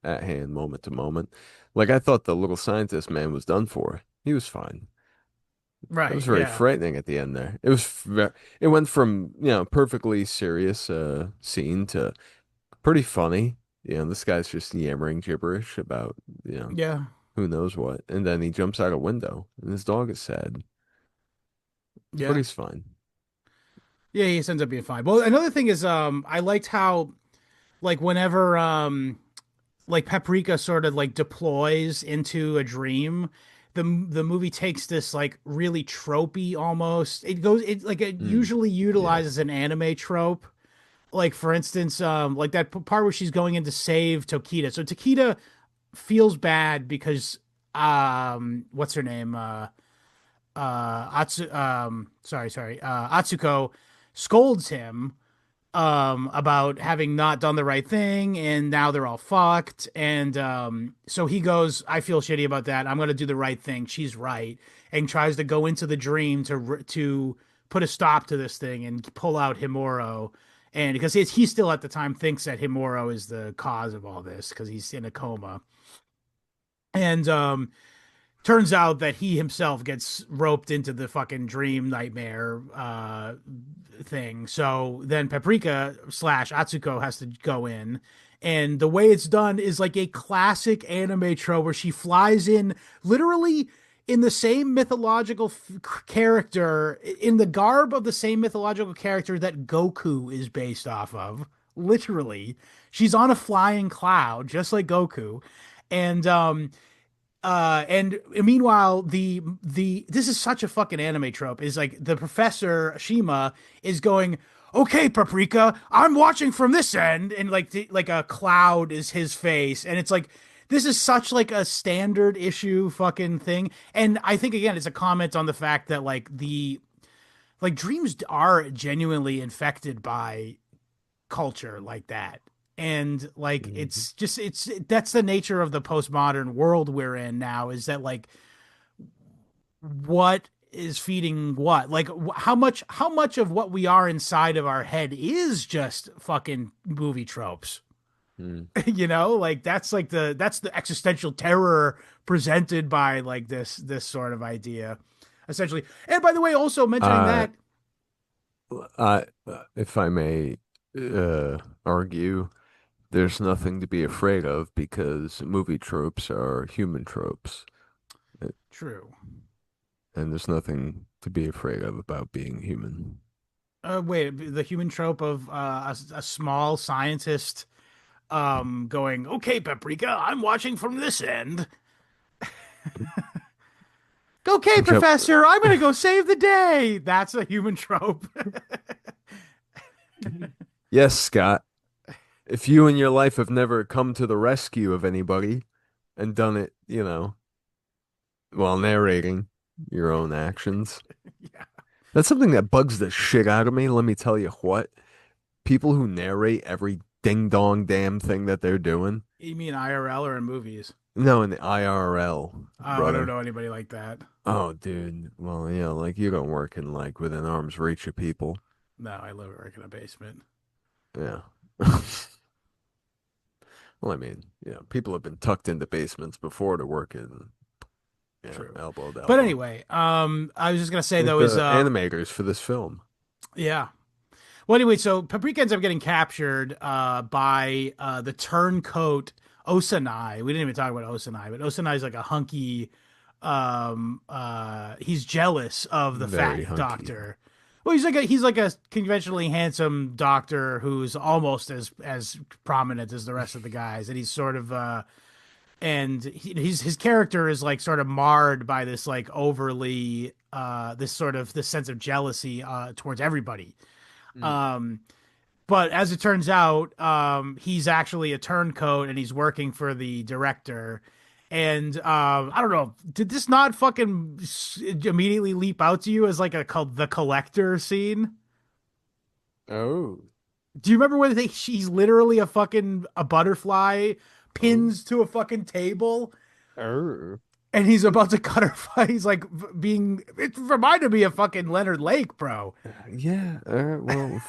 at hand moment to moment. Like I thought the little scientist man was done for. He was fine. It was Right. very Yeah. frightening at the end there. It went from, perfectly serious scene to pretty funny. This guy's just yammering gibberish about, you know, Yeah. who knows what. And then he jumps out a window and his dog is sad, but Yeah. he's fine. Yeah. He ends up being fine. Well, another thing is, I liked how like whenever like Paprika sort of like deploys into a dream, the movie takes this like really tropey almost. It like it Mm, usually yeah. utilizes an anime trope. Like for instance, like that part where she's going in to save Tokita. So Tokita feels bad because what's her name? Atsuko scolds him about having not done the right thing, and now they're all fucked. And so he goes, I feel shitty about that. I'm gonna do the right thing. She's right, and tries to go into the dream to put a stop to this thing and pull out Himuro. And because he still at the time thinks that Himuro is the cause of all this because he's in a coma. And turns out that he himself gets roped into the fucking dream nightmare thing. So then Paprika slash Atsuko has to go in. And the way it's done is like a classic anime trope where she flies in literally in the same mythological character, in the garb of the same mythological character that Goku is based off of. Literally, she's on a flying cloud, just like Goku. And meanwhile, the this is such a fucking anime trope. Is like the professor Shima is going, "Okay, Paprika, I'm watching from this end," and like a cloud is his face, and it's like this is such like a standard issue fucking thing. And I think again, it's a comment on the fact that like dreams are genuinely infected by culture like that. And like Mhm. it's just it's that's the nature of the postmodern world we're in now, is that like what is feeding what, like how much of what we are inside of our head is just fucking movie tropes. Mm. Like that's the existential terror presented by like this sort of idea essentially. And by the way, also mentioning Uh, that, if I may argue, there's nothing to be afraid of because movie tropes are human tropes, uh, true. and there's nothing to be afraid of about being human. Wait, the human trope of a small scientist going, "Okay, Paprika, I'm watching from this end." "Okay, Yep. Professor, I'm gonna go save the day." That's a human trope. Yes, Scott. If you in your life have never come to the rescue of anybody and done it, while narrating your own actions, Yeah. that's something that bugs the shit out of me. Let me tell you what. People who narrate every ding dong damn thing that they're doing. You mean IRL or in movies? No, in the IRL, Oh, I don't brother. know anybody like that. Oh, dude. Well, yeah, like you don't work in like within arm's reach of people. No, I live work in a basement. Yeah. Well, I mean, people have been tucked into basements before to work in, True. elbow to But elbow. anyway, I was just gonna say Like though is the animators for this film. yeah. Well, anyway, so Paprika ends up getting captured by the turncoat Osanai. We didn't even talk about Osanai, but Osanai is like a hunky. He's jealous of the Very fat hunky. doctor. Well, he's like a conventionally handsome doctor who's almost as prominent as the rest of the guys, and he's sort of and his character is like sort of marred by this like overly this sense of jealousy towards everybody. Mm. Um, but as it turns out, he's actually a turncoat and he's working for the director. And I don't know, did this not fucking immediately leap out to you as like the collector scene? Oh. Do you remember when she's literally a butterfly Oh. pins to a fucking table Oh. and he's about to cut her? He's like being. It reminded me of fucking Leonard Lake, bro. Yeah. Well,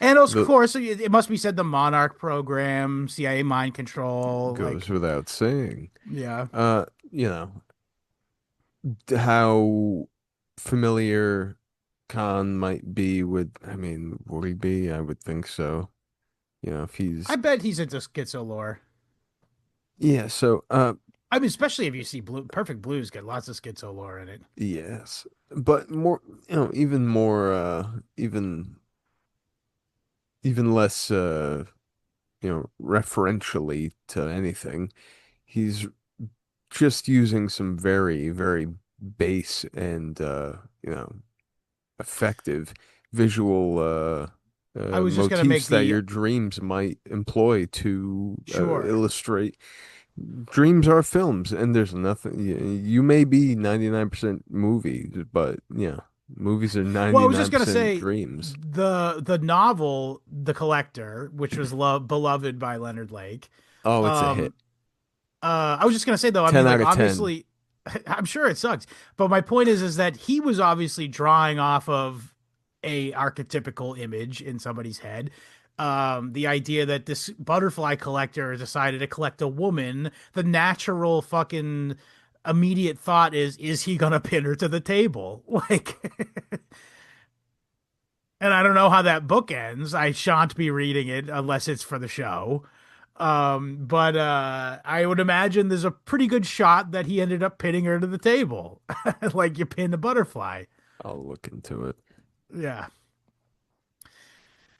And of the course, it must be said the Monarch program, CIA mind control, goes like without saying. yeah, Uh, you know, how familiar Khan might be with, I mean, would he be? I would think so. If I he's, bet he's into schizo lore. yeah, so, I mean, especially if you see Perfect Blues get lots of schizo lore in it. yes, but more, even more, even less, referentially to anything, he's just using some very, very base and, effective visual I was just gonna make motifs that the your dreams might employ to sure. illustrate. Dreams are films, and there's nothing. You may be 99% movie, but yeah. Movies are Well, I was just gonna 99% say dreams. the novel The Collector, which was beloved by Leonard Lake. Oh, it's a hit. Um, I was just gonna say though, I 10 mean, like out of 10. obviously, I'm sure it sucks, but my point is that he was obviously drawing off of a archetypical image in somebody's head. The idea that this butterfly collector decided to collect a woman, the natural fucking immediate thought is he gonna pin her to the table? Like, and I don't know how that book ends. I shan't be reading it unless it's for the show. But I would imagine there's a pretty good shot that he ended up pinning her to the table, like you pin a butterfly. I'll look into it. Yeah.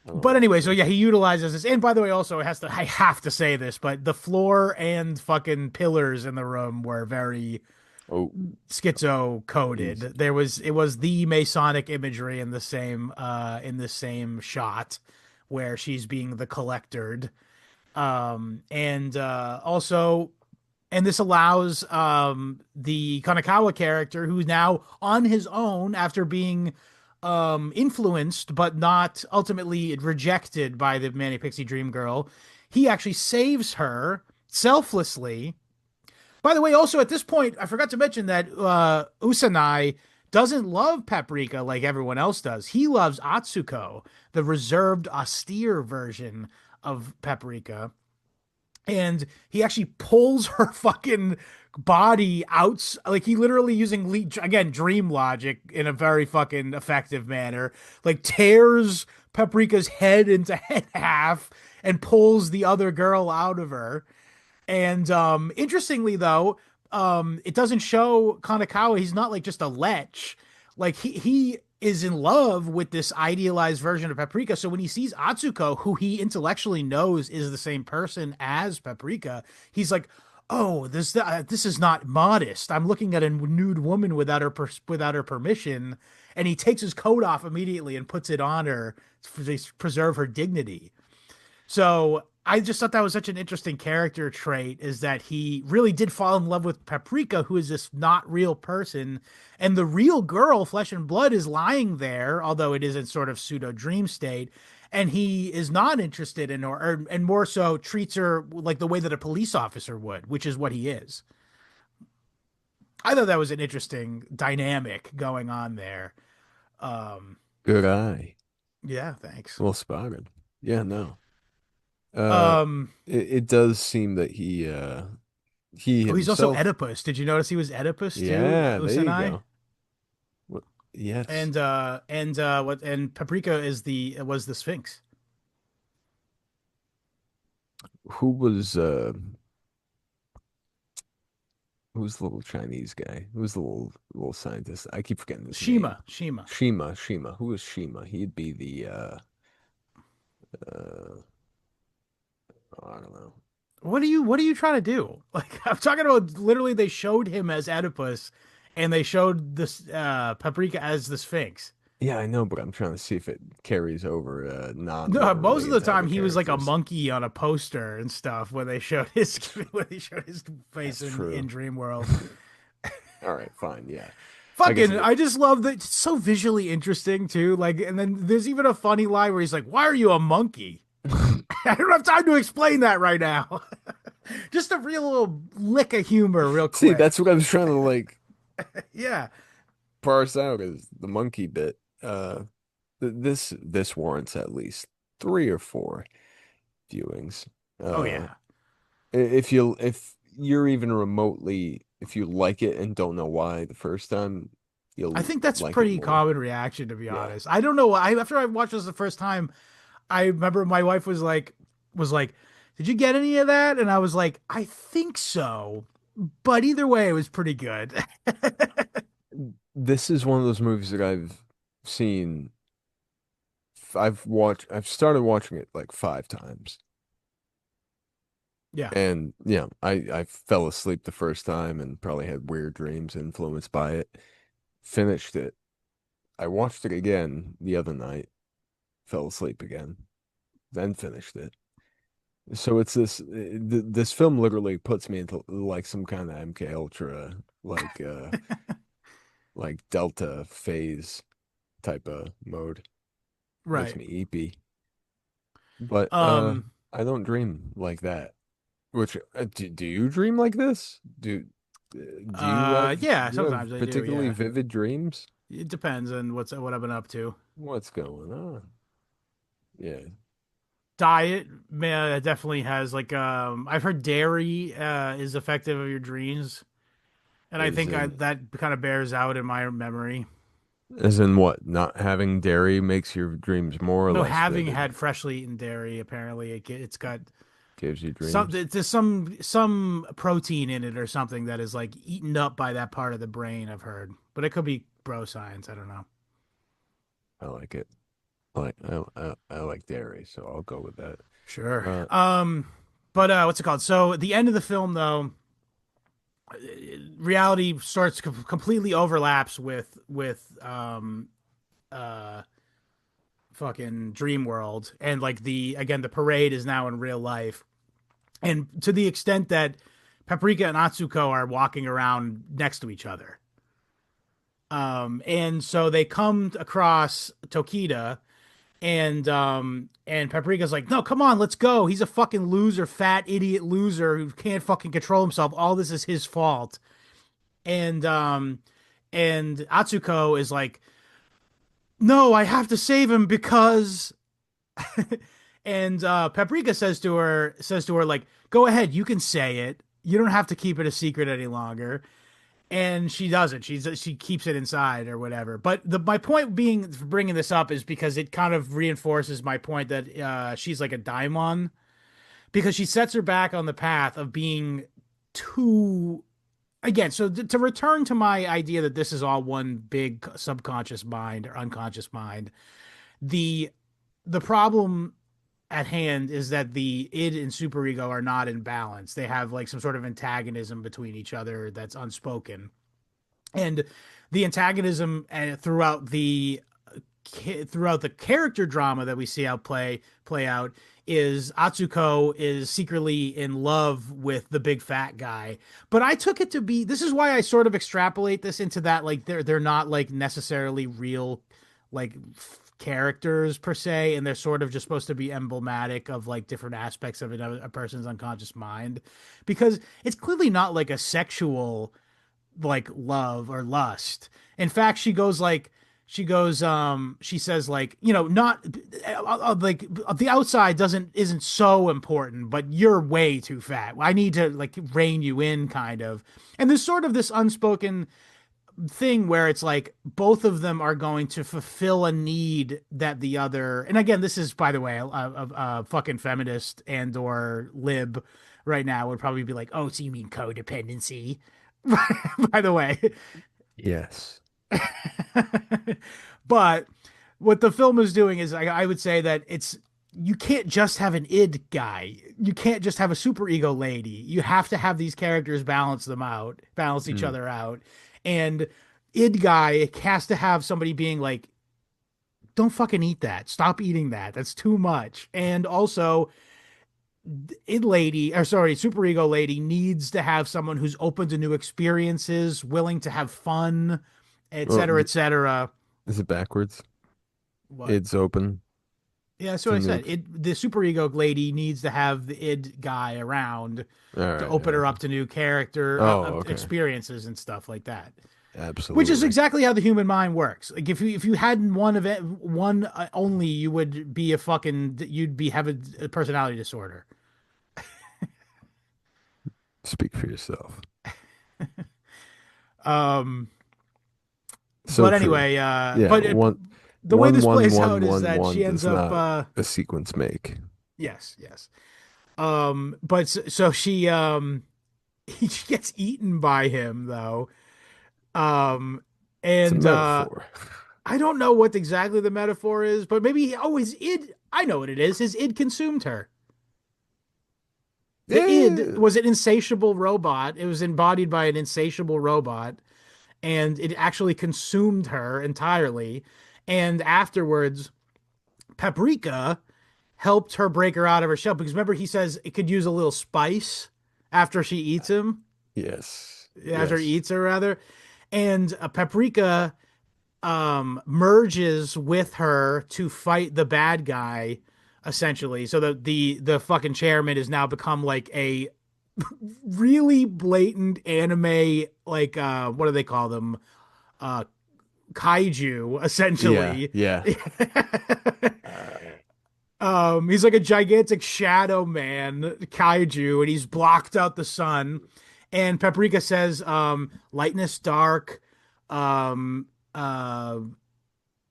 But Oh, anyway, so man. yeah, he utilizes this. And by the way, also it has to I have to say this, but the floor and fucking pillars in the room were very Oh, schizo coded. easy. It was the Masonic imagery in the same shot where she's being the collectored. And also and this allows the Kanekawa character, who's now on his own after being influenced but not ultimately rejected by the Manic Pixie Dream Girl, he actually saves her selflessly. By the way, also at this point, I forgot to mention that Usanai doesn't love Paprika like everyone else does. He loves Atsuko, the reserved, austere version of Paprika, and he actually pulls her fucking body out, like he literally using again dream logic in a very fucking effective manner, like tears Paprika's head into half and pulls the other girl out of her. And interestingly though, it doesn't show Kanekawa. He's not like just a lech. Like he is in love with this idealized version of Paprika. So when he sees Atsuko, who he intellectually knows is the same person as Paprika, he's like, "Oh, this is not modest. I'm looking at a nude woman without her permission." And he takes his coat off immediately and puts it on her to preserve her dignity. So I just thought that was such an interesting character trait, is that he really did fall in love with Paprika, who is this not real person. And the real girl, flesh and blood, is lying there, although it is in sort of pseudo dream state. And he is not interested in her, and more so treats her like the way that a police officer would, which is what he is. I thought that was an interesting dynamic going on there. Um, Good eye. yeah, thanks. Well spotted. Yeah, no. Uh, Um, it does seem that he oh, he's also himself. Oedipus. Did you notice he was Oedipus too, Yeah, there you Usanai? go. What? Yes. And Paprika was the Sphinx. Who was who's the little Chinese guy? Who's the little scientist? I keep forgetting his name. Shima. Shima. Who is Shima? He'd be the uh oh, I don't know. What are you trying to do? Like I'm talking about literally they showed him as Oedipus and they showed this Paprika as the Sphinx. Yeah, I know, but I'm trying to see if it carries over No, most non-literally of the into other time he was like a characters. monkey on a poster and stuff when they showed his when they showed his face That's in true. Dream World. All right, fine, yeah. I guess Fucking, it, I just love that. It's so visually interesting too. Like, and then there's even a funny line where he's like, "Why are you a monkey?" I don't have time to explain that right now. Just a real little lick of humor, real see, quick. that's what I was trying to like Yeah. parse out is the monkey bit. This warrants at least three or four viewings. Oh Uh, yeah. if you're even remotely, if you like it and don't know why the first time, I you'll think that's like it pretty more. common reaction, to be Yeah. honest. I don't know. After I watched this the first time, I remember my wife was like, "Did you get any of that?" And I was like, "I think so." But either way, it was pretty good. This is one of those movies that seen, I've started watching it like 5 times. Yeah. And yeah, I fell asleep the first time and probably had weird dreams influenced by it. Finished it. I watched it again the other night, fell asleep again, then finished it. So it's this film literally puts me into like some kind of MK Ultra like Delta phase. type of mode. Makes Right. me eepy. But Um, I don't dream like that. Which do you dream like this? Do you have yeah, do you have sometimes I do, particularly yeah. vivid dreams? It depends on what I've been up to. What's going on? Yeah, Diet, man, definitely has like I've heard dairy is effective of your dreams, and I as think in that kind of bears out in my memory. as in what? Not having dairy makes your dreams more or No, less having vivid. had freshly eaten dairy, apparently it's got Gives you some dreams. there's some protein in it or something that is like eaten up by that part of the brain. I've heard, but it could be bro science. I don't know. I like it. I like dairy, so I'll go with that. Sure. Uh, But what's it called? So at the end of the film, though, reality starts completely overlaps with uh fucking dream world, and like the parade is now in real life, and to the extent that Paprika and Atsuko are walking around next to each other. And so they come across Tokita, and Paprika's like, no, come on, let's go. He's a fucking loser, fat idiot loser who can't fucking control himself. All this is his fault. And Atsuko is like, no, I have to save him because and Paprika says to her like, go ahead, you can say it. You don't have to keep it a secret any longer. And she doesn't. She keeps it inside or whatever. But my point being for bringing this up is because it kind of reinforces my point that she's like a daimon, because she sets her back on the path of being too, again. So to return to my idea that this is all one big subconscious mind or unconscious mind, the the problem at hand is that the id and superego are not in balance. They have like some sort of antagonism between each other that's unspoken. And the antagonism throughout the character drama that we see out play out is Atsuko is secretly in love with the big fat guy. But I took it to be, this is why I sort of extrapolate this into that like they're not like necessarily real like characters per se, and they're sort of just supposed to be emblematic of like different aspects of a person's unconscious mind, because it's clearly not like a sexual like love or lust. In fact, she says like, not like the outside doesn't isn't so important, but you're way too fat. I need to like rein you in kind of. And there's sort of this unspoken thing where it's like both of them are going to fulfill a need that the other, and again, this is by the way a fucking feminist and or lib right now would probably be like, oh, so you mean codependency? By the way. yes. But what the film is doing is I would say that it's, you can't just have an id guy. You can't just have a super ego lady. You have to have these characters balance each Mm. other out. And id guy has to have somebody being like, don't fucking eat that. Stop eating that. That's too much. And also, id lady, or sorry, super ego lady needs to have someone who's open to new experiences, willing to have fun, et Well, cetera, et cetera. is it backwards? What? It's open Yeah, that's what to I new. said. The super ego lady needs to have the id guy around All to right. open her Okay. up to new character Oh, okay. experiences and stuff like that. Which is Absolutely. exactly how the human mind works. Like if you had one only, you would be a fucking you'd be have a personality disorder. Speak for yourself. Um, So but true. anyway, Yeah. the way this One plays one out is one that one she does ends up not a sequence make. yes, yes. But so she she gets eaten by him though. Um, It's a and metaphor. I don't know what exactly the metaphor is, but maybe his id. I know what it is. His id consumed her. The id Yeah. was an insatiable robot. It was embodied by an insatiable robot, and it actually consumed her entirely. And afterwards, Paprika helped her break her out of her shell, because remember he says it could use a little spice after she eats him, Yes. after he Yes. eats her rather. And Paprika merges with her to fight the bad guy, essentially. So the fucking chairman has now become like a really blatant anime, like what do they call them? Uh Kaiju, Yeah, essentially. yeah. Uh, He's like a gigantic shadow man kaiju, and he's blocked out the sun. And Paprika says, lightness dark, um, uh,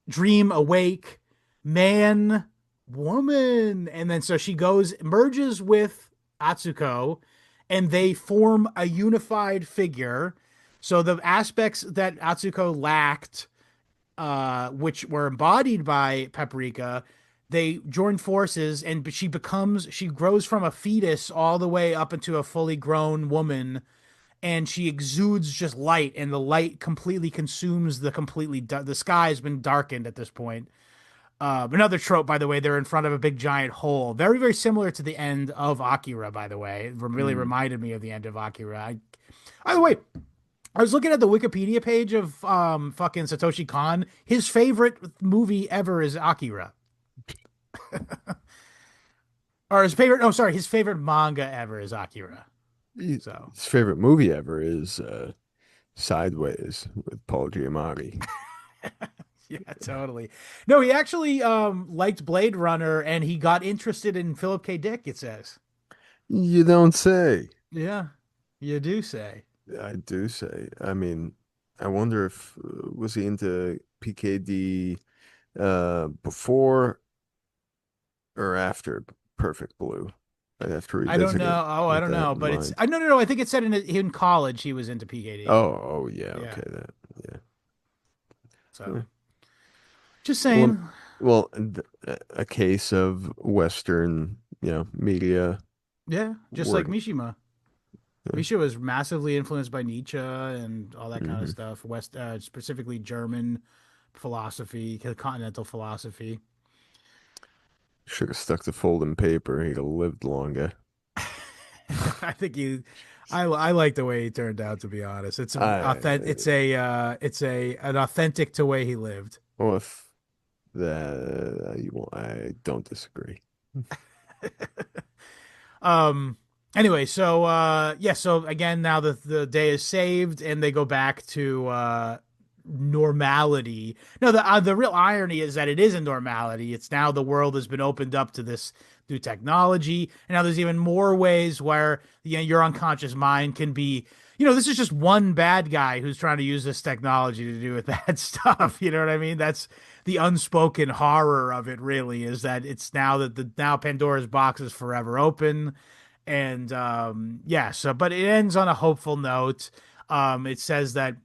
dream awake, man, woman. And then so she goes, merges with Atsuko, and they form a unified figure. So the aspects that Atsuko lacked, which were embodied by Paprika, they join forces, and she grows from a fetus all the way up into a fully grown woman, and she exudes just light, and the light completely consumes the sky has been darkened at this point. Another trope, by the way, they're in front of a big giant hole, very very similar to the end of Akira. By the way, it really mm. reminded me of the end of Akira. By the way, I was looking at the Wikipedia page of fucking Satoshi Kon. His favorite movie ever is Akira. Or his favorite, no, sorry, his favorite manga ever is Akira. His So, favorite movie ever is Sideways with Paul Giamatti. yeah, totally. No, he actually liked Blade Runner, and he got interested in Philip K. Dick, it says. You don't say. Yeah, you do say. I do say. I mean, I wonder if was he into PKD before or after Perfect Blue? I'd have to I don't revisit it know. Oh, I with don't that know, in but it's mind. I no no no. I think it said in college he was into PKD. Oh, yeah, Yeah. okay, that, yeah. So Huh. just Well, saying. a case of Western, media Yeah, just like work. Mishima. Yeah. Misha was massively influenced by Nietzsche and all that kind of Hmm. stuff. Specifically German philosophy, continental philosophy. Should have stuck to folding paper. He'd have lived longer. I think I like the way he turned out. To be honest, it's a authentic. I, It's a an authentic to way he lived. well, if I don't disagree. Um. Anyway, so yeah, so again, now the day is saved, and they go back to normality. No, the real irony is that it isn't normality. It's now the world has been opened up to this new technology, and now there's even more ways where your unconscious mind can be. This is just one bad guy who's trying to use this technology to do with bad stuff. You know what I mean? That's the unspoken horror of it. Really, is that it's now that the now Pandora's box is forever open, and yeah. So, but it ends on a hopeful note. It says that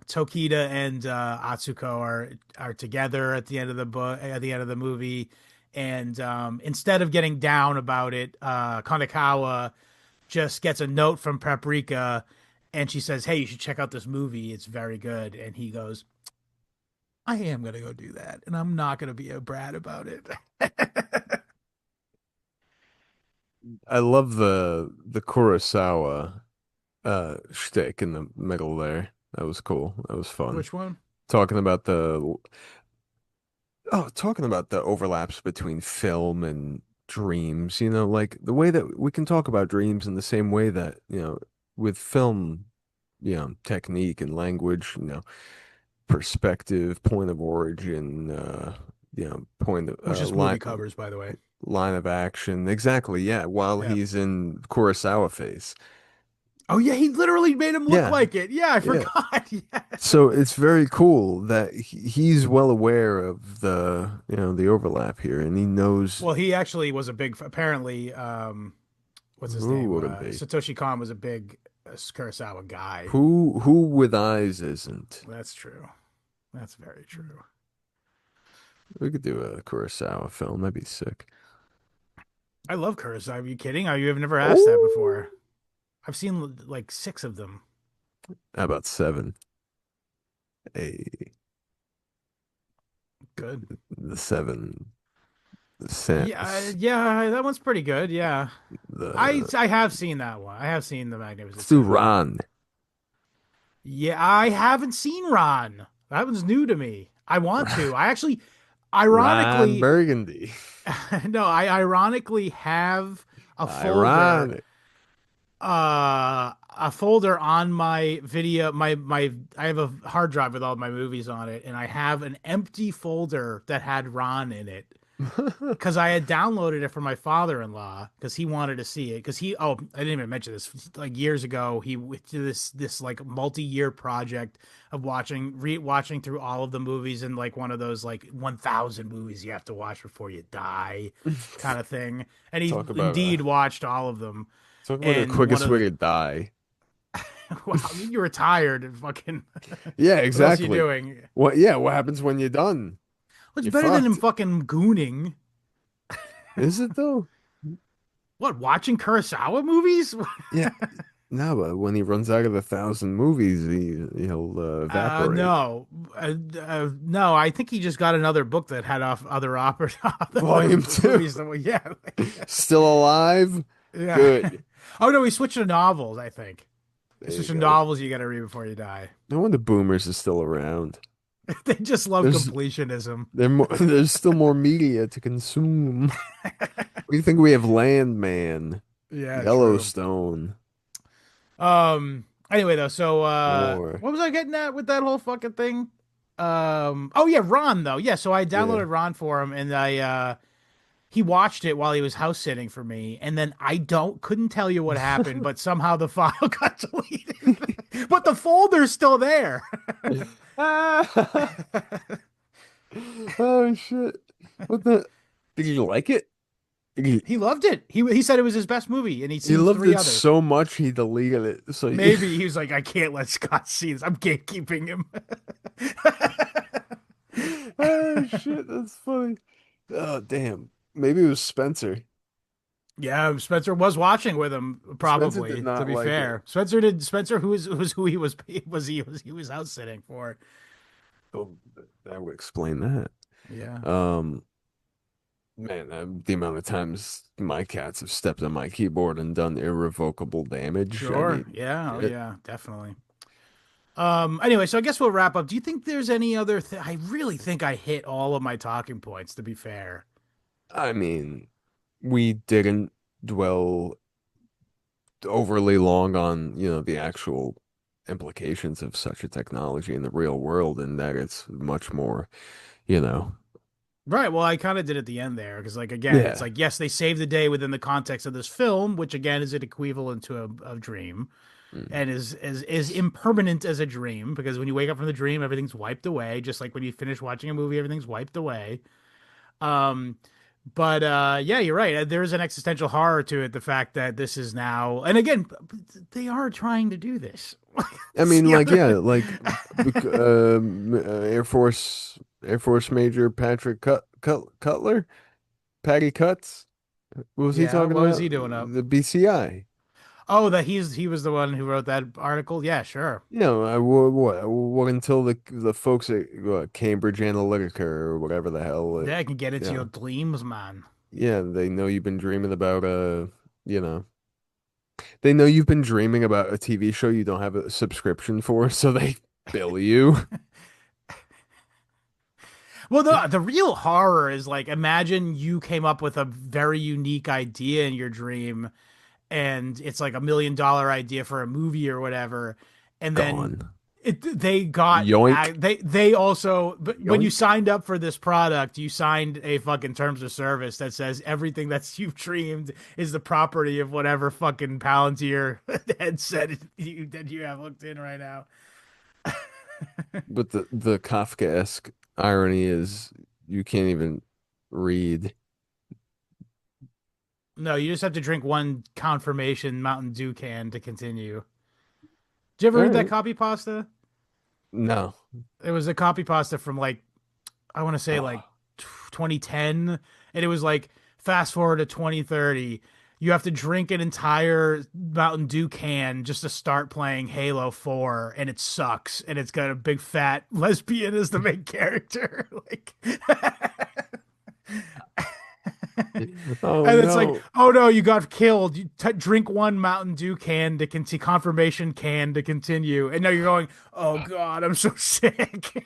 Tokita and Atsuko are together at the end of the book, at the end of the movie, and instead of getting down about it, Konakawa just gets a note from Paprika, and she says, "Hey, you should check out this movie. It's very good." And he goes, "I am gonna go do that, and I'm not gonna be a brat about it." I love the Kurosawa shtick in the middle there. That was cool. That was fun. Which one? Talking about talking about the overlaps between film and dreams, like the way that we can talk about dreams in the same way that, with film, technique and language, perspective, point of origin, point of Which this movie covers, by the way. line of action. Exactly, yeah, while Yeah. he's in Kurosawa phase. Oh yeah, he literally made him look Yeah, like it. Yeah, I yeah. forgot. Yes. So it's very cool that he's well aware of the overlap here, and he knows Well, he actually was a big. Apparently, what's his who name? wouldn't be. Satoshi Kon was a big Kurosawa guy. Who with eyes isn't? That's true. That's very true. We could do a Kurosawa film. That'd be sick. I love Kurosawa. Are you kidding? You have never asked that Oh, before. I've seen like six of them. how about seven? A Good. the seven Yeah, cents. yeah, that one's pretty good. Yeah, I The I have seen that one. I have seen the Magnificent let's do Seven. Ron. Yeah, I haven't seen Ron. That one's new to me. I want to. I actually, Ron ironically, Burgundy. no, I ironically have a folder Ironic. a folder on my video my I have a hard drive with all my movies on it, and I have an empty folder that had Ron in it because I had downloaded it from my father-in-law because he wanted to see it because he I didn't even mention this like years ago he did this like multi-year project of watching through all of the movies in like one of those like 1000 movies you have to watch before you die kind of thing, and he Talk about indeed watched all of them. talk about the And one quickest of way the to die. wow, you were tired and fucking Yeah, what else are you exactly. doing? What? Yeah, what happens when you're done? What's You're better than him fucked. fucking gooning? Is it though? What, watching Kurosawa movies? Yeah. No, but when he runs out of 1,000 movies, he'll evaporate. No, no. I think he just got another book that had off other operas, other Volume two, movies. Yeah, still alive. yeah. Good. Oh no, he switched to novels. I think he There you switched to go. novels. You got to read before you die. No wonder boomers is still around. They just love There's completionism. there's still more media to consume. We think we have Landman, Yeah, true. Yellowstone, Anyway though, so more. what was I getting at with that whole fucking thing? Oh yeah, Ron though. Yeah, so I Yeah. downloaded Ron for him and I he watched it while he was house sitting for me, and then I don't couldn't tell you what happened, but somehow the file got deleted. But the folder's still there. Ah! Oh shit. What the? Did you like it? He, He loved it. He said it was his best movie, and he'd he seen loved three it others. so much he deleted it. So Maybe he was like, I can't let Scott see this. I'm gatekeeping him. oh shit, that's funny. Oh damn. Maybe it was Spencer. Yeah, Spencer was watching with him, Spencer did probably, to not be like it. fair. Spencer did Spencer who was who he was house sitting for. Oh, that would explain that. Yeah. Um, man, the amount of times my cats have stepped on my keyboard and done irrevocable damage. I Sure. mean, Yeah. Oh, shit. yeah, definitely. Anyway, so I guess we'll wrap up. Do you think there's any other I really think I hit all of my talking points, to be fair. I mean, we didn't dwell overly long on, the actual implications of such a technology in the real world, and that it's much more, you know, Right. Well, I kind of did at the end there because, like, again, it's yeah. like, yes, they saved the day within the context of this film, which again is an equivalent to a dream Mm. and is impermanent as a dream because when you wake up from the dream, everything's wiped away. Just like when you finish watching a movie, everything's wiped away. Um, but yeah, you're right. There is an existential horror to it. The fact that this is now, and again, they are trying to do this. I It's mean, the like, other. yeah, like Air Force Major Patrick Cutler, Patty Cuts. What was he Yeah. talking What was about? he doing up? The BCI. Oh, that he was the one who wrote that article. Yeah, sure. What until the folks at Cambridge Analytica or whatever the hell, Yeah, I can get into your yeah, dreams, man. yeah, they know you've been dreaming about you know, they know you've been dreaming about a TV show you don't have a subscription for, so they bill you. Well, the real horror is like imagine you came up with a very unique idea in your dream, and it's like $1 million idea for a movie or whatever, and then Gone. they got Yoink, they also but when you yoink. signed up for this product, you signed a fucking terms of service that says everything that's you've dreamed is the property of whatever fucking Palantir headset that you have hooked in right now. But the Kafkaesque irony is you can't even read. No, you just have to drink one confirmation Mountain Dew can to continue. Did you ever All read that right. copy pasta? No. It was a copy pasta from like I want to say like Oh, 2010, and it was like fast forward to 2030. You have to drink an entire Mountain Dew can just to start playing Halo 4, and it sucks. And it's got a big fat lesbian as the main character. Like, oh and it's like, no. oh no, you got killed. You drink one Mountain Dew can to continue, confirmation can to continue, and now you're going, oh god, I'm so sick.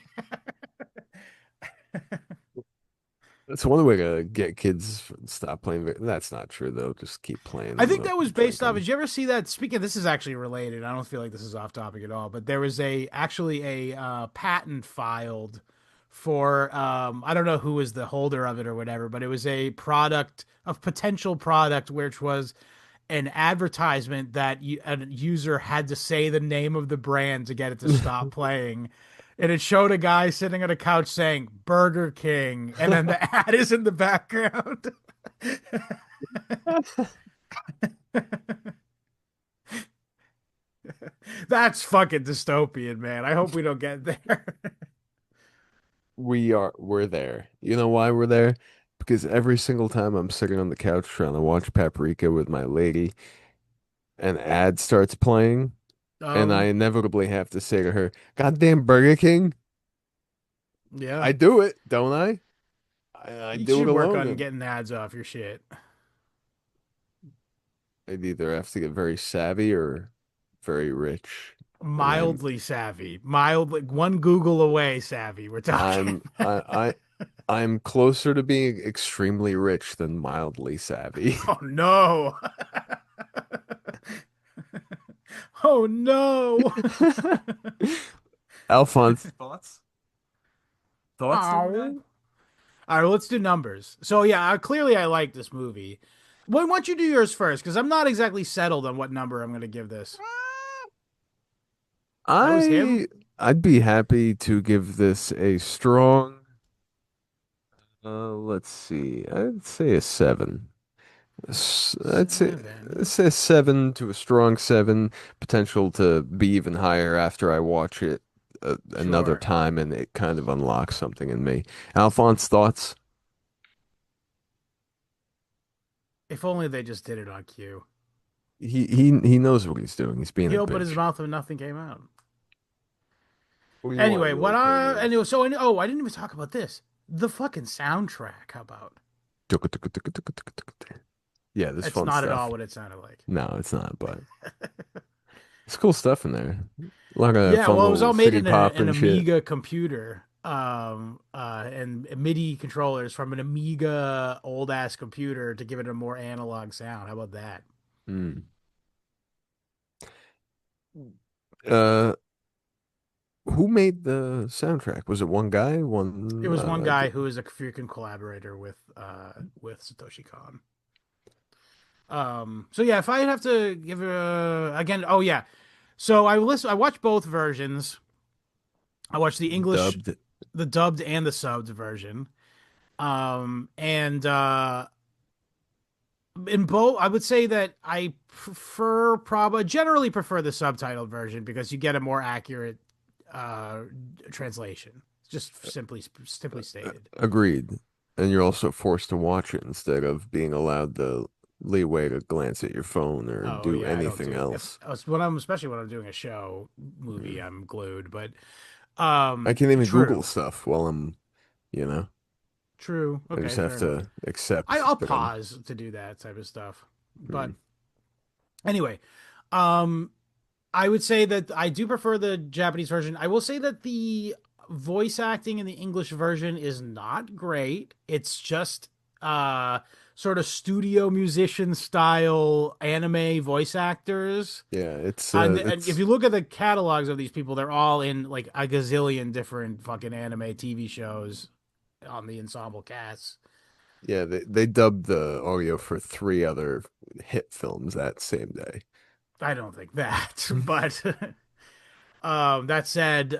That's one way to get kids to stop playing. That's not true though. Just keep playing I them. think They'll that was keep based off. drinking. Did you ever see that? Speaking, this is actually related. I don't feel like this is off topic at all, but there was a actually a patent filed for I don't know who was the holder of it or whatever, but it was a product, a potential product, which was an advertisement that a user had to say the name of the brand to get it to stop playing. And it showed a guy sitting on a couch saying Burger King, and then the ad is in the background. That's fucking dystopian, man. I hope we don't get there. We're there. You know why we're there? Because every single time I'm sitting on the couch trying to watch Paprika with my lady, an ad starts playing, and I Um, inevitably have to say to her, "Goddamn Burger King." yeah. I do it, don't I? I You do it should work alone, on and getting ads off your shit. I'd either have to get very savvy or very rich. And Mildly savvy. Mild, like one Google away savvy. We're talking. I'm I'm closer to being extremely rich than mildly savvy. Oh no. Oh no. Alphonse, thoughts? Thoughts, little guy? Ow. All right, well, let's do numbers. So yeah, clearly I like this movie. Why don't you do yours first? Because I'm not exactly settled on what number I'm going to give this. That was him. I I'd be happy to give this a strong let's see. I'd say a seven. I'd Seven. say a seven to a strong seven, potential to be even higher after I watch it another Sure. time and it kind of unlocks something in me. Alphonse, thoughts? If only they just did it on cue. He knows what he's doing. He's being He a opened his bitch. mouth and nothing came out. What do you want, Anyway, you what little I maniac? anyway, so oh, I didn't even talk about this. The fucking soundtrack. How about? Yeah, this It's fun not at all stuff. what it sounded like. No, it's not, but it's cool stuff in there. A lot of Yeah, fun well, it was little all made city in pop an and shit. Amiga computer, and MIDI controllers from an Amiga old ass computer to give it a more analog sound. How about that? Mm. Uh, who made the soundtrack? Was it one guy? It One was one guy who is a freaking collaborator with Satoshi Kon. So yeah, if I have to give again, oh yeah, so I watched both versions. I watched the English, dubbed? the dubbed and the subbed version. And in both, I would say that I prefer probably generally prefer the subtitled version because you get a more accurate uh translation. Just simply stated. Agreed. And you're also forced to watch it instead of being allowed the leeway to glance at your phone or Oh do yeah, I don't anything do if else. when I'm especially when I'm doing a show movie, Mm. I'm glued. But I can't even Google true, stuff while I'm, you know, true. I just Okay, fair have enough. to accept I'll that I'm. pause to do that type of stuff. But Mm. anyway, um, I would say that I do prefer the Japanese version. I will say that the voice acting in the English version is not great. It's just sort of studio musician style anime voice actors. Yeah, And if you look at the catalogs of these people, they're all in like a gazillion different fucking anime TV shows on the ensemble cast. yeah, they dubbed the audio for three other hit films that same day. I don't think that, but that said,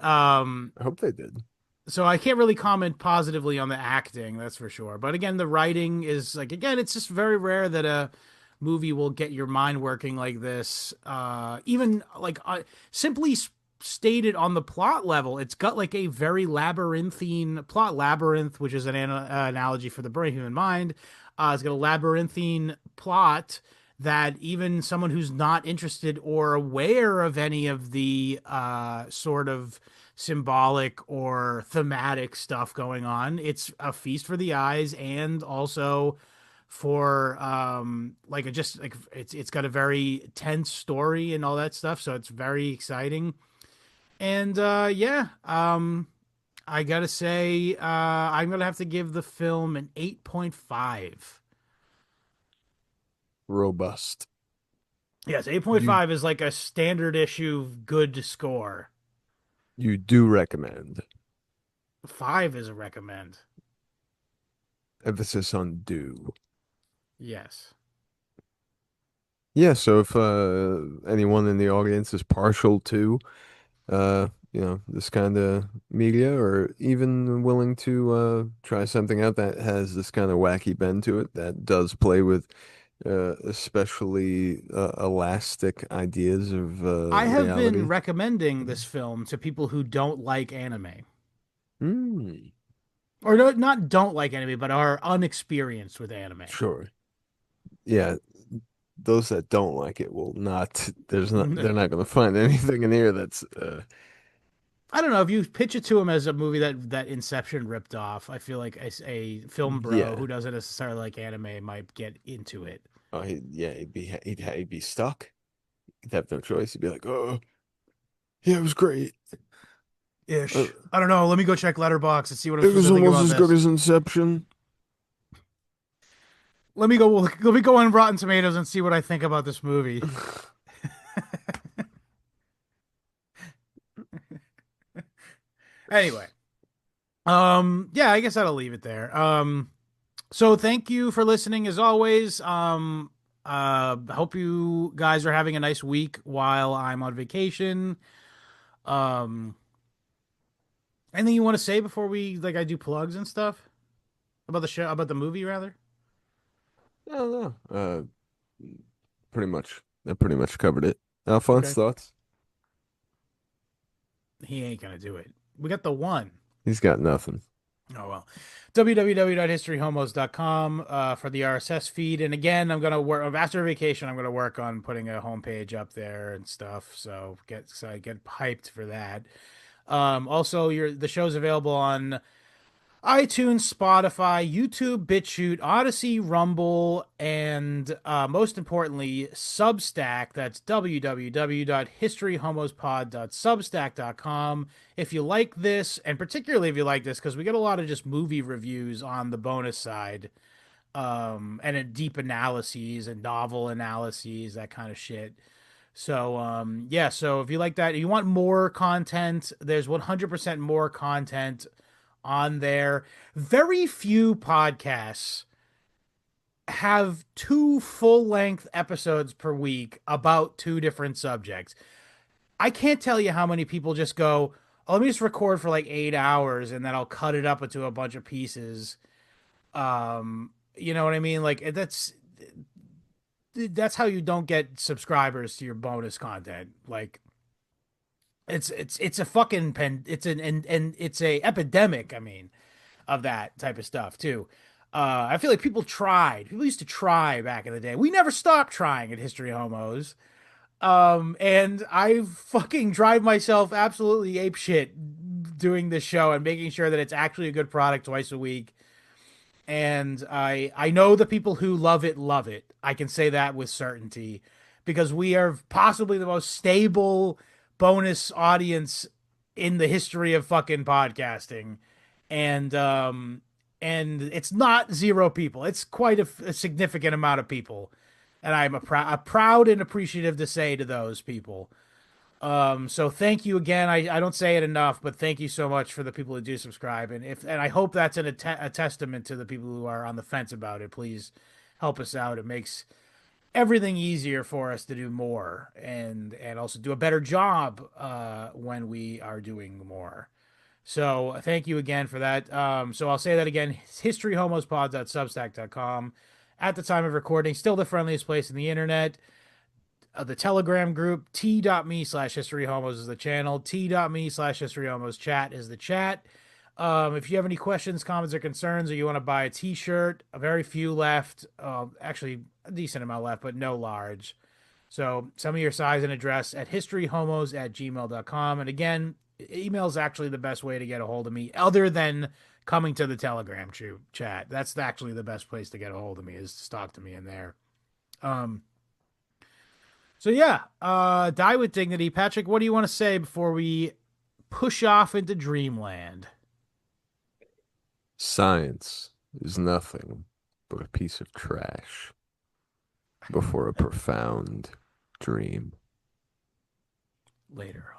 I hope they did. so I can't really comment positively on the acting, that's for sure. But again, the writing is like again, it's just very rare that a movie will get your mind working like this. Even like simply stated on the plot level, it's got like a very labyrinthine plot labyrinth, which is an analogy for the brain human mind. It's got a labyrinthine plot that even someone who's not interested or aware of any of the sort of symbolic or thematic stuff going on, it's a feast for the eyes and also for like it just like it's got a very tense story and all that stuff, so it's very exciting. And yeah, I gotta say, I'm gonna have to give the film an 8.5. Robust. Yes, You 8.5 is like a standard issue good score. you do recommend. 5 is a recommend. Emphasis on do. Yes. Yeah, so if anyone in the audience is partial to this kind of media or even willing to try something out that has this kind of wacky bend to it that does play with especially elastic ideas of I have been reality. recommending this film to people who don't like anime. Mm, Or no, not don't like anime, but are unexperienced with anime. sure. Yeah, those that don't like it will not, they're not going to find anything in here that's, I don't know if you pitch it to him as a movie that Inception ripped off. I feel like a film bro yeah. who doesn't necessarily like anime might get into it. Yeah, he'd be stuck. He'd have no choice. He'd be like, oh, yeah, it was great. Uh, Ish. I don't know. Let me go check Letterbox and see what I'm it supposed was to think almost about as good this. as Inception. Let me go on Rotten Tomatoes and see what I think about this movie. Anyway, yeah, I guess that'll leave it there. So thank you for listening as always. Hope you guys are having a nice week while I'm on vacation. Um, Anything you want to say before we like I do plugs and stuff about the show, about the movie rather? I don't know. Pretty much. That pretty much covered it. Alphonse, Okay. thoughts? He ain't gonna do it. We got the one. He's got nothing. Oh well. www.historyhomos.com for the RSS feed. And again, I'm gonna work after vacation. I'm gonna work on putting a homepage up there and stuff. So I get hyped for that. Also, the show's available on iTunes, Spotify, YouTube, BitChute, Odyssey, Rumble, and most importantly, Substack. That's www.historyhomospod.substack.com. If you like this, and particularly if you like this, because we get a lot of just movie reviews on the bonus side, and deep analyses and novel analyses, that kind of shit. So, yeah, so if you like that, if you want more content, there's 100% more content on there. Very few podcasts have two full length episodes per week about two different subjects. I can't tell you how many people just go, oh, let me just record for like 8 hours and then I'll cut it up into a bunch of pieces. You know what I mean? Like that's how you don't get subscribers to your bonus content. Like it's a fucking it's an and it's a epidemic. I mean, of that type of stuff too. I feel like people tried. People used to try back in the day. We never stopped trying at History Homos. And I fucking drive myself absolutely ape shit doing this show and making sure that it's actually a good product twice a week. And I know the people who love it love it. I can say that with certainty because we are possibly the most stable bonus audience in the history of fucking podcasting. And and it's not zero people. It's quite a significant amount of people. And I'm a proud and appreciative to say to those people. So thank you again. I don't say it enough, but thank you so much for the people who do subscribe. And I hope that's a testament to the people who are on the fence about it. Please help us out. It makes everything easier for us to do more and also do a better job when we are doing more. So thank you again for that. So I'll say that again, historyhomospod.substack.com. At the time of recording, still the friendliest place in the internet. The Telegram group, t.me/historyhomos is the channel. T.me/historyhomos chat is the chat. If you have any questions, comments, or concerns, or you want to buy a t-shirt, a very few left. Actually, a decent amount left, but no large. So send me your size and address at historyhomos@gmail.com. And again, email is actually the best way to get a hold of me, other than coming to the Telegram chat. That's actually the best place to get a hold of me, is to talk to me in there. Um, so yeah, die with dignity. Patrick, what do you want to say before we push off into dreamland? Science is nothing but a piece of trash before a profound dream. Later.